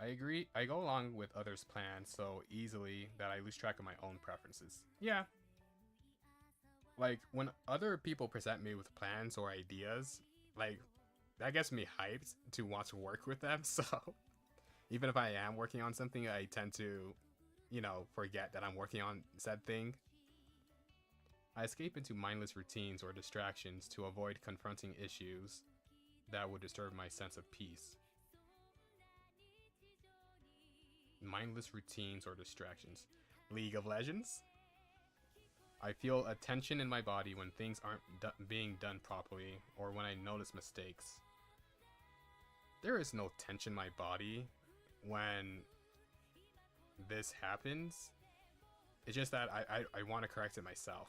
I agree. I go along with others' plans so easily that I lose track of my own preferences. Yeah. Like, when other people present me with plans or ideas, like, that gets me hyped to want to work with them, so even if I am working on something, I tend to, forget that I'm working on said thing. I escape into mindless routines or distractions to avoid confronting issues that would disturb my sense of peace. Mindless routines or distractions. League of Legends? I feel a tension in my body when things aren't being done properly, or when I notice mistakes. There is no tension in my body when this happens. It's just that I want to correct it myself.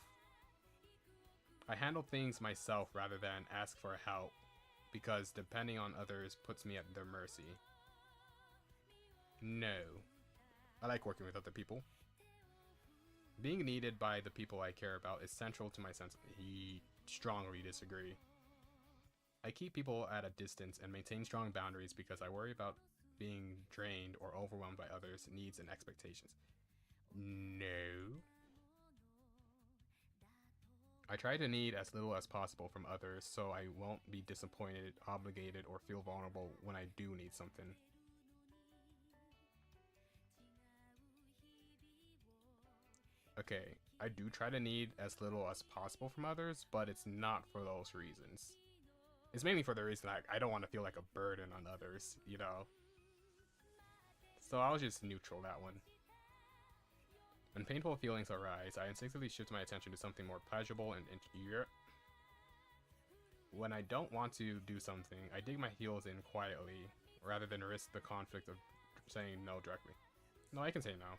I handle things myself rather than ask for help, because depending on others puts me at their mercy. No. I like working with other people. Being needed by the people I care about is central to my sense. He strongly disagree. I keep people at a distance and maintain strong boundaries because I worry about being drained or overwhelmed by others' needs and expectations. No. I try to need as little as possible from others so I won't be disappointed, obligated, or feel vulnerable when I do need something. Okay, I do try to need as little as possible from others, but it's not for those reasons. It's mainly for the reason I don't want to feel like a burden on others, you know? So I'll just neutral that one. When painful feelings arise, I instinctively shift my attention to something more pleasurable and when I don't want to do something, I dig my heels in quietly, rather than risk the conflict of saying no directly. No, I can say no.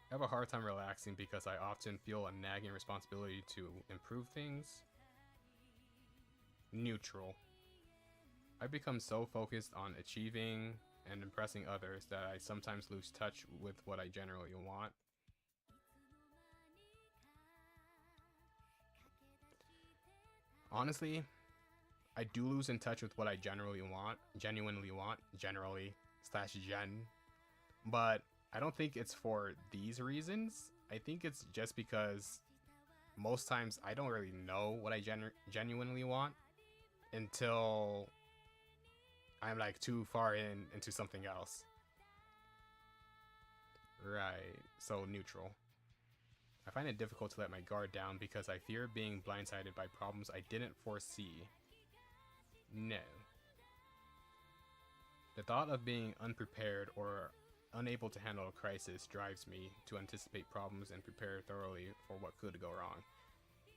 I have a hard time relaxing because I often feel a nagging responsibility to improve things. Neutral. I become so focused on achieving and impressing others that I sometimes lose touch with what I generally want. Honestly, I do lose in touch with what I genuinely want, generally, slash gen. But I don't think it's for these reasons. I think it's just because most times I don't really know what I genuinely want until I'm like too far into something else. Right, so neutral. I find it difficult to let my guard down because I fear being blindsided by problems I didn't foresee. No. The thought of being unprepared or unable to handle a crisis drives me to anticipate problems and prepare thoroughly for what could go wrong.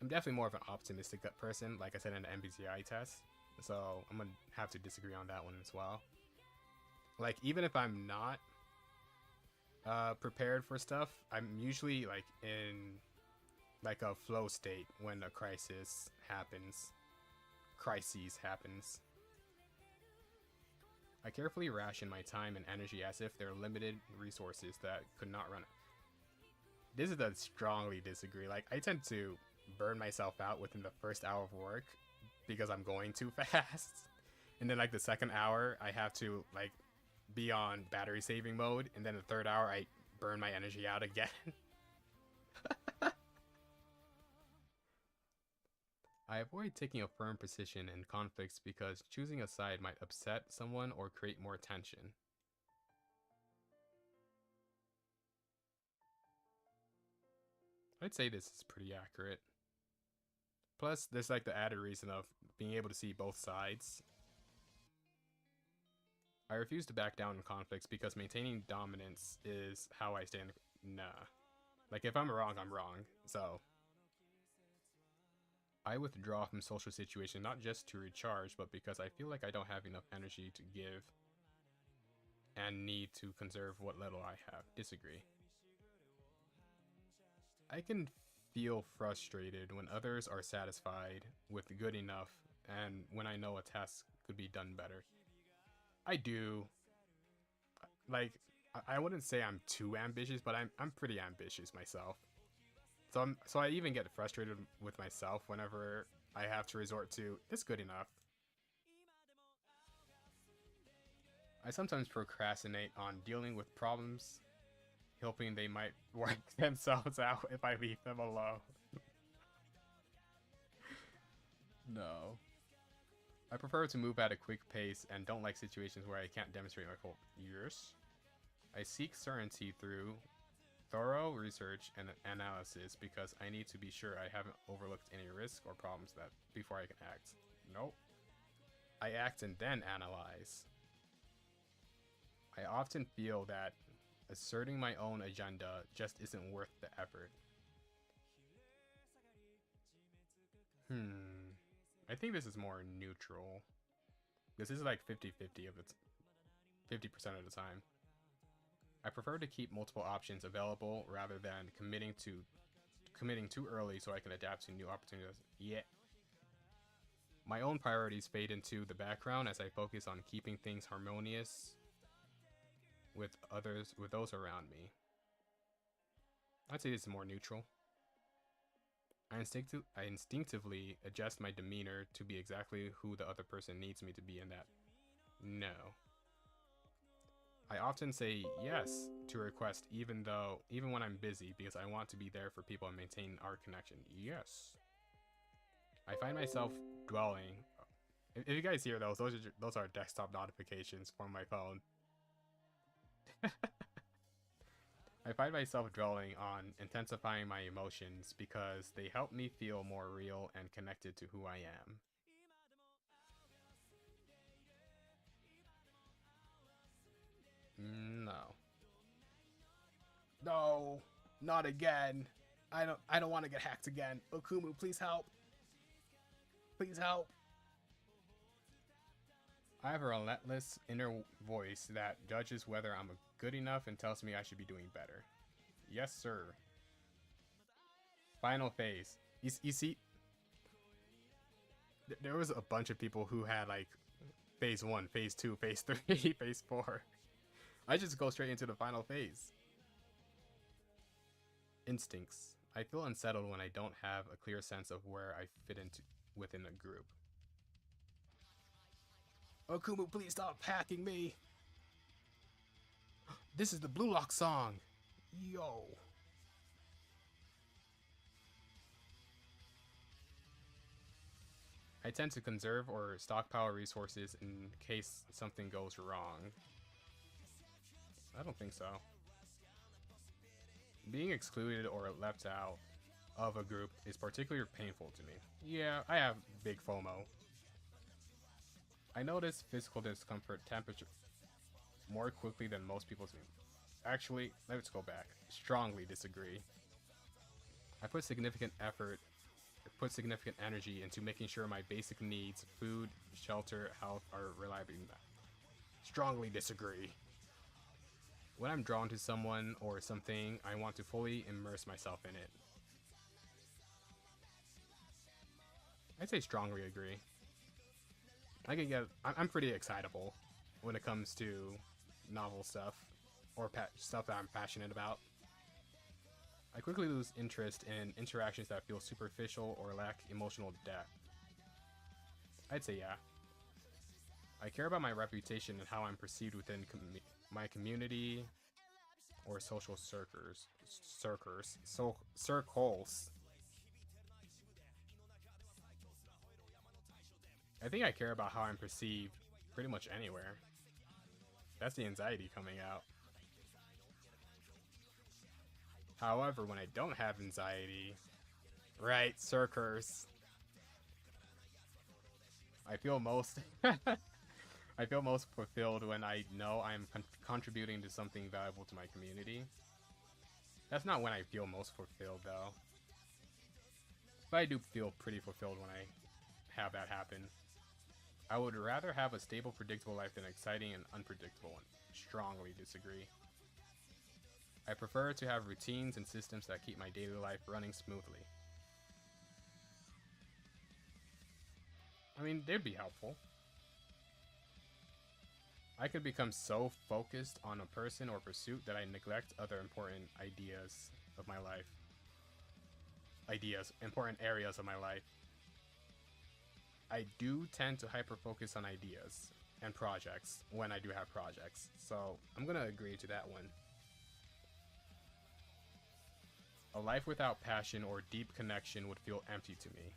I'm definitely more of an optimistic person, like I said in the MBTI test, so I'm gonna have to disagree on that one as well. Like, even if I'm not prepared for stuff, I'm usually like in like a flow state when a crisis happens. I carefully ration my time and energy as if they're limited resources that could not run. This is a strongly disagree. Like, I tend to burn myself out within the first hour of work because I'm going too fast. And then like the second hour, I have to like be on battery saving mode. And then the third hour, I burn my energy out again. I avoid taking a firm position in conflicts because choosing a side might upset someone or create more tension. I'd say this is pretty accurate. Plus, there's like the added reason of being able to see both sides. I refuse to back down in conflicts because maintaining dominance is how I stand. Nah. Like, if I'm wrong, I'm wrong. So, I withdraw from social situations not just to recharge, but because I feel like I don't have enough energy to give and need to conserve what little I have. Disagree. I can feel frustrated when others are satisfied with good enough and when I know a task could be done better. I do. Like, I wouldn't say I'm too ambitious, but I'm pretty ambitious myself. So I even get frustrated with myself whenever I have to resort to it's good enough. I sometimes procrastinate on dealing with problems, hoping they might work themselves out if I leave them alone. No. I prefer to move at a quick pace and don't like situations where I can't demonstrate my full years. I seek certainty through thorough research and analysis because I need to be sure I haven't overlooked any risks or problems that before I can act. Nope. I act and then analyze. I often feel that asserting my own agenda just isn't worth the effort. I think this is more neutral. This is like 50-50 of its 50% of the time. I prefer to keep multiple options available rather than committing too early so I can adapt to new opportunities. Yeah. My own priorities fade into the background as I focus on keeping things harmonious with those around me. I'd say this is more neutral. I instinctively adjust my demeanor to be exactly who the other person needs me to be in that. No. I often say yes to a request even when I'm busy because I want to be there for people and maintain our connection. Yes. I find myself dwelling. If you guys hear those are desktop notifications from my phone. I find myself dwelling on intensifying my emotions because they help me feel more real and connected to who I am. No. No, not again. I don't want to get hacked again. Okumu, please help. Please help. I have a relentless inner voice that judges whether I'm good enough and tells me I should be doing better. Yes, sir. Final phase. You see, there was a bunch of people who had like phase 1, phase 2, phase 3, phase 4. I just go straight into the final phase. Instincts. I feel unsettled when I don't have a clear sense of where I fit into within a group. Okumu, please stop hacking me. This is the Blue Lock song. Yo. I tend to conserve or stockpile resources in case something goes wrong. I don't think so. Being excluded or left out of a group is particularly painful to me. Yeah, I have big FOMO. I notice physical discomfort temperature more quickly than most people do. Actually, let's go back. Strongly disagree. I put significant energy into making sure my basic needs, food, shelter, health, are reliably met. Strongly disagree. When I'm drawn to someone or something, I want to fully immerse myself in it. I'd say strongly agree. I'm pretty excitable when it comes to novel stuff or stuff that I'm passionate about. I quickly lose interest in interactions that feel superficial or lack emotional depth. I'd say yeah. I care about my reputation and how I'm perceived within my community or social circles. I think I care about how I'm perceived pretty much anywhere. That's the anxiety coming out. However, when I don't have anxiety, right, circus, I feel most I feel most fulfilled when I know I'm contributing to something valuable to my community. That's not when I feel most fulfilled though. But I do feel pretty fulfilled when I have that happen. I would rather have a stable, predictable life than an exciting and unpredictable one. Strongly disagree. I prefer to have routines and systems that keep my daily life running smoothly. I mean, they'd be helpful. I could become so focused on a person or pursuit that I neglect other important important areas of my life. I do tend to hyper-focus on ideas and projects when I do have projects, so I'm gonna agree to that one. A life without passion or deep connection would feel empty to me.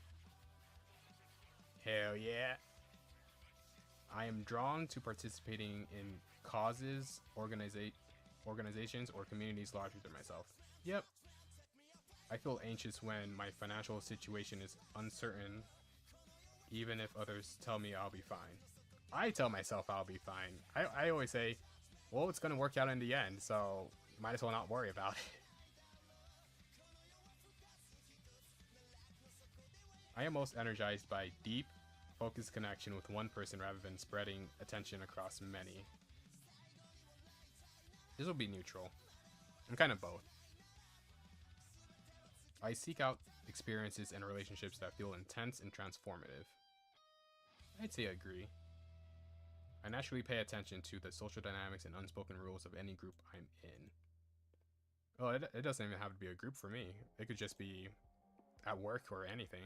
Hell yeah. I am drawn to participating in causes, organizations, or communities larger than myself. Yep. I feel anxious when my financial situation is uncertain, even if others tell me I'll be fine. I tell myself I'll be fine. I always say, Well, it's gonna work out in the end, so might as well not worry about it. I am most energized by deep, focused connection with one person rather than spreading attention across many. This will be neutral. I'm kind of both. I seek out experiences and relationships that feel intense and transformative. I'd say I agree. I naturally pay attention to the social dynamics and unspoken rules of any group I'm in. Well, it doesn't even have to be a group for me. It could just be at work or anything.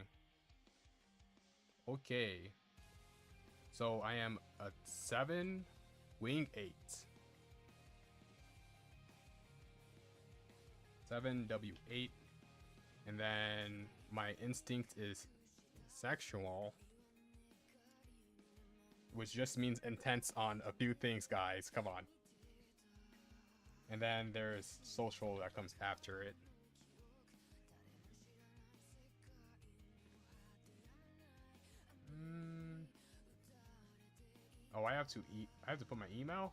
Okay. So I am a 7, wing 8. 7, W8. And then my instinct is sexual, which just means intense on a few things, guys. Come on. And then there's social that comes after it. Oh, I have to put my email?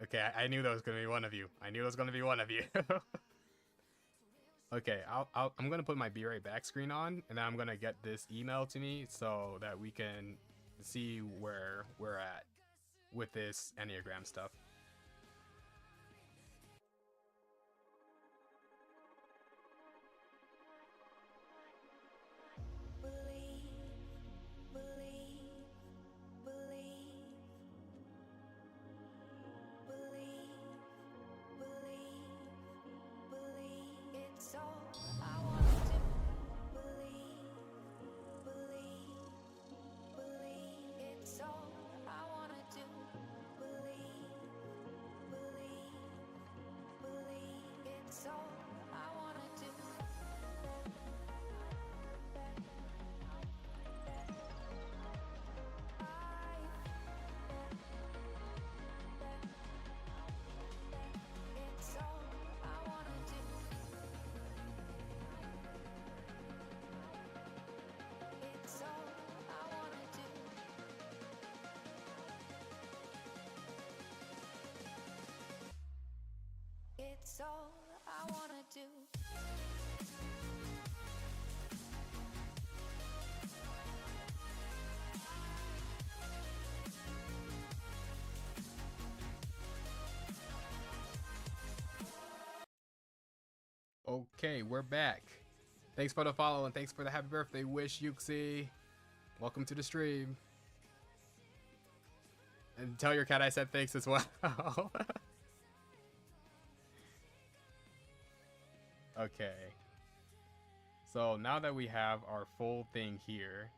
Okay, I knew that was gonna be one of you. I knew it was gonna be one of you. Okay, I'm gonna put my Be Right Back screen on, and then I'm gonna get this email to me so that we can see where we're at with this Enneagram stuff. It's all I wanna do. Okay, we're back. Thanks for the follow and thanks for the happy birthday wish, Yuxi. Welcome to the stream. And tell your cat I said thanks as well. Okay. So now that we have our full thing here,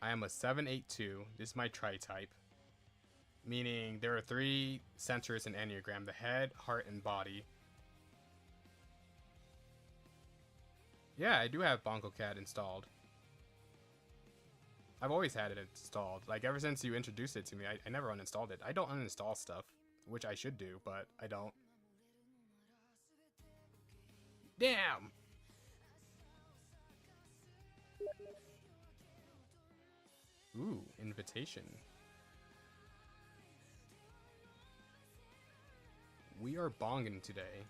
I am a 782. This is my tri-type. Meaning there are 3 centers in Enneagram: the head, heart, and body. Yeah, I do have Bongo Cat installed. I've always had it installed. Like, ever since you introduced it to me, I never uninstalled it. I don't uninstall stuff, which I should do, but I don't. Damn! Ooh, invitation. We are bonging today.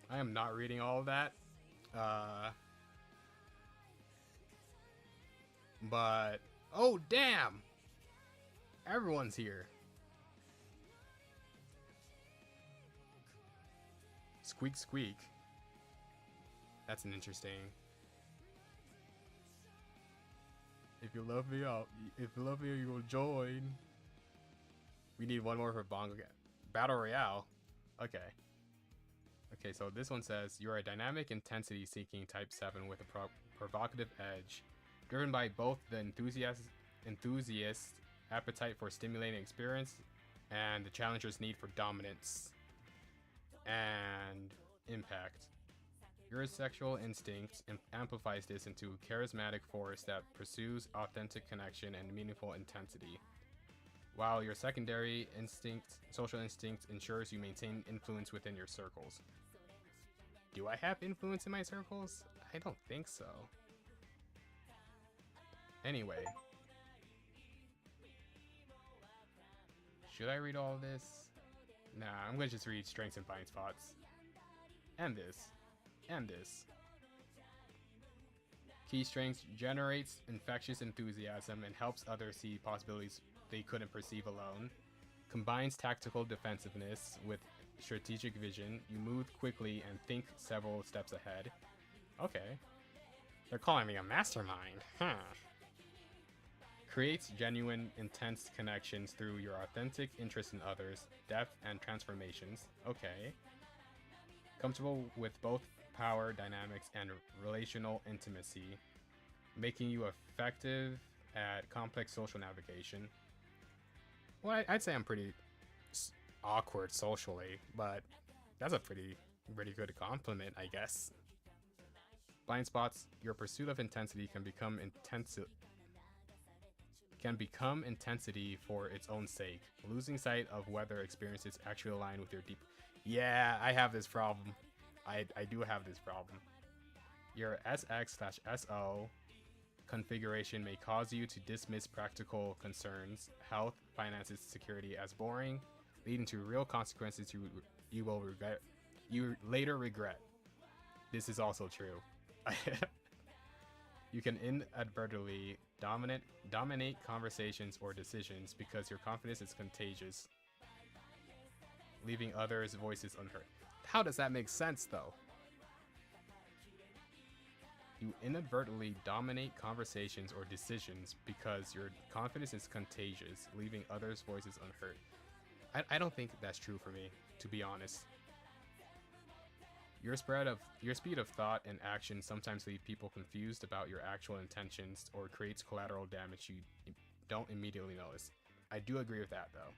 I am not reading all of that. But, oh damn! Everyone's here. Squeak squeak. That's an interesting. If you love me, you will join. We need one more for Bongo Cat. Battle Royale. Okay. Okay, so this one says, you are a dynamic, intensity-seeking Type 7 with a provocative edge, driven by both the enthusiast appetite for stimulating experience and the challenger's need for dominance and impact. Your sexual instinct amplifies this into a charismatic force that pursues authentic connection and meaningful intensity, while your secondary instinct, social instinct, ensures you maintain influence within your circles. Do I have influence in my circles? I don't think so. Anyway. Should I read all of this? Nah, I'm gonna just read strengths and blind spots. And this. And this. Key strengths: generates infectious enthusiasm and helps others see possibilities they couldn't perceive alone. Combines tactical defensiveness with strategic vision. You move quickly and think several steps ahead. Okay. They're calling me a mastermind. Huh. Creates genuine, intense connections through your authentic interest in others, depth, and transformations. Okay. Comfortable with both power dynamics and relational intimacy, making you effective at complex social navigation. Well, I'd say I'm pretty awkward socially, but that's a pretty good compliment, I guess. Blind spots: your pursuit of intensity can become intensity for its own sake, losing sight of whether experiences actually align with your deep. Yeah, I have this problem. I do have this problem. Your SX/SO configuration may cause you to dismiss practical concerns, health, finances, security as boring, leading to real consequences you will regret. You later regret. This is also true. You can inadvertently dominate conversations or decisions because your confidence is contagious, leaving others' voices unheard. How does that make sense, though? You inadvertently dominate conversations or decisions because your confidence is contagious, leaving others' voices unheard. I don't think that's true for me, to be honest. Your speed of thought and action sometimes leave people confused about your actual intentions or creates collateral damage you don't immediately notice. I do agree with that, though.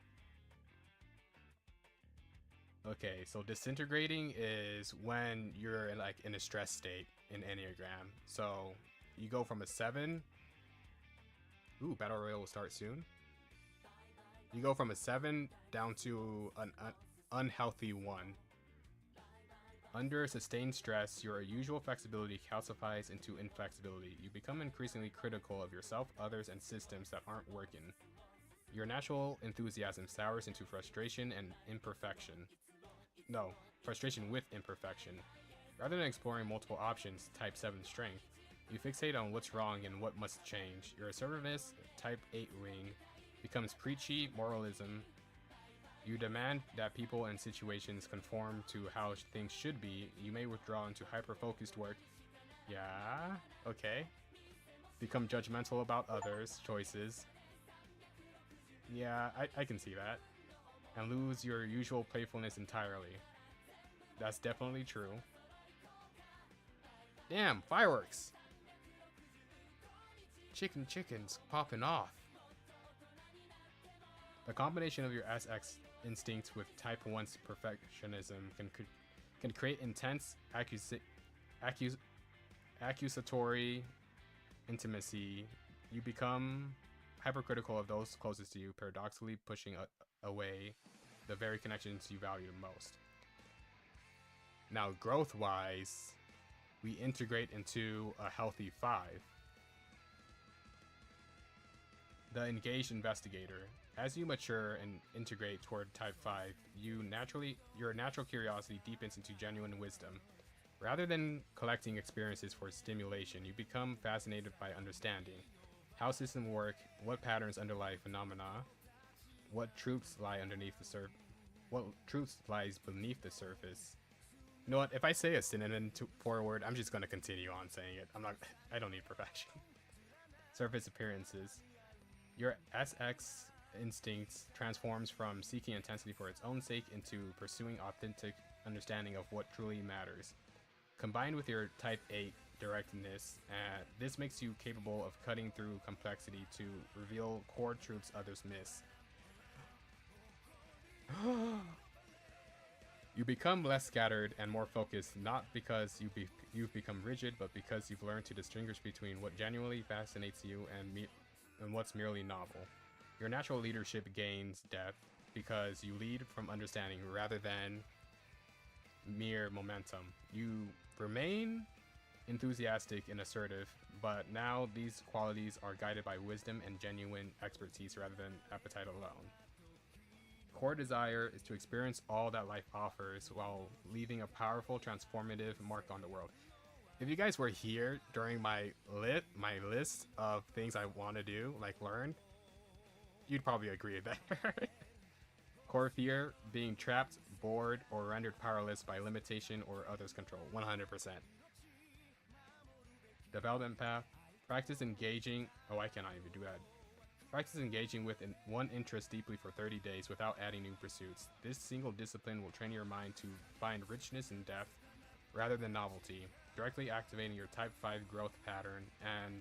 Okay, so disintegrating is when you're in a stress state in Enneagram. So you go from a 7. Ooh, Battle Royale will start soon. You go from a 7 down to an unhealthy 1. Under sustained stress, your usual flexibility calcifies into inflexibility. You become increasingly critical of yourself, others, and systems that aren't working. Your natural enthusiasm sours into frustration and imperfection. No, frustration with imperfection. Rather than exploring multiple options, type 7 strength, you fixate on what's wrong and what must change. Your assertiveness, type 8 wing, becomes preachy moralism. You demand that people and situations conform to how things should be. You may withdraw into hyper-focused work. Yeah, okay. Become judgmental about others' choices. Yeah, I can see that. And lose your usual playfulness entirely. That's definitely true. Damn, fireworks! Chickens popping off. The combination of your SX instincts with type 1's perfectionism can create intense accusatory intimacy. You become hypercritical of those closest to you, paradoxically pushing away the very connections you value the most. Now, growth-wise, we integrate into a healthy 5. The engaged investigator. As you mature and integrate toward type 5, your natural curiosity deepens into genuine wisdom. Rather than collecting experiences for stimulation, you become fascinated by understanding how systems work, what patterns underlie phenomena, what truths lie beneath the surface. You know what? If I say a synonym for a word, I'm just going to continue on saying it. I don't need perfection. Surface appearances. Your SX instincts transforms from seeking intensity for its own sake into pursuing authentic understanding of what truly matters. Combined with your type 8 directness, this makes you capable of cutting through complexity to reveal core truths others miss. You become less scattered and more focused, not because you've become rigid, but because you've learned to distinguish between what genuinely fascinates you and what's merely novel. Your natural leadership gains depth because you lead from understanding rather than mere momentum. You remain enthusiastic and assertive, but now these qualities are guided by wisdom and genuine expertise rather than appetite alone. core desire is to experience all that life offers while leaving a powerful, transformative mark on the world. If you guys were here during my list of things I want to do, like learn, you'd probably agree with that. Core fear, being trapped, bored, or rendered powerless by limitation or others' control. 100%. Development path, practice engaging. Oh, I cannot even do that. Practice engaging with one interest deeply for 30 days without adding new pursuits. This single discipline will train your mind to find richness in depth rather than novelty, directly activating your Type 5 growth pattern and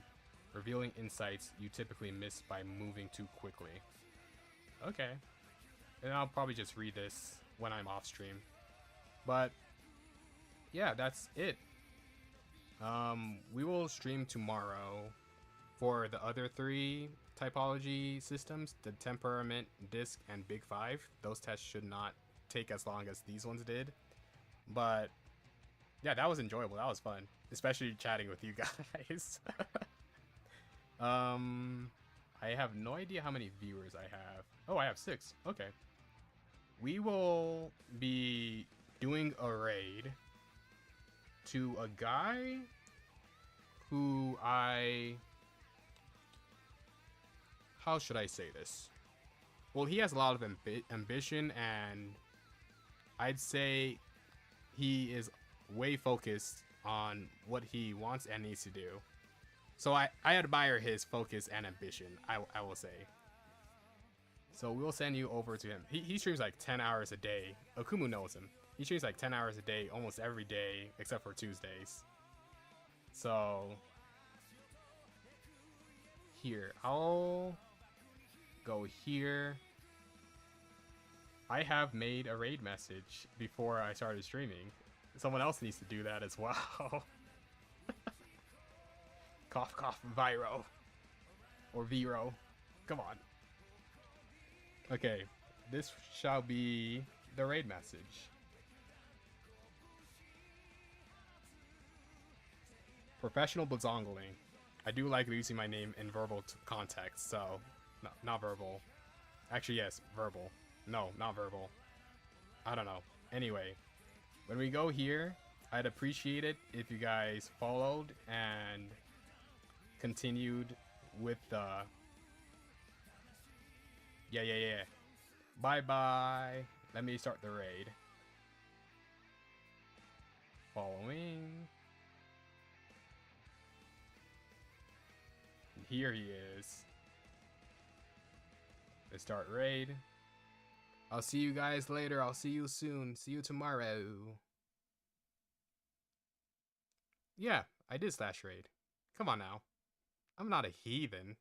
revealing insights you typically miss by moving too quickly. Okay. And I'll probably just read this when I'm off stream. But yeah, that's it. We will stream tomorrow for the other 3 typology systems, the temperament, disc, and big 5. Those tests should not take as long as these ones did. But yeah, that was enjoyable. That was fun, especially chatting with you guys. I have no idea how many viewers I have. Oh, I have 6. Okay. We will be doing a raid to a guy who how should I say this? Well, he has a lot of ambition, and I'd say he is way focused on what he wants and needs to do. So I admire his focus and ambition, I will say. So we'll send you over to him. He streams like 10 hours a day. Okumu knows him. He streams like 10 hours a day almost every day except for Tuesdays. So here, I'll go here. I have made a raid message before I started streaming. Someone else needs to do that as well. Cough, cough, Viro. Or Viro. Come on. Okay, this shall be the raid message. Professional Blazongling. I do like using my name in verbal context, so... No, not verbal. Actually, yes, verbal. No, not verbal. I don't know. Anyway, when we go here, I'd appreciate it if you guys followed and continued with the... Yeah. Bye-bye. Let me start the raid. Following. Here he is. Let's start raid. I'll see you guys later. I'll see you soon. See you tomorrow. Yeah, I did slash raid. Come on now. I'm not a heathen.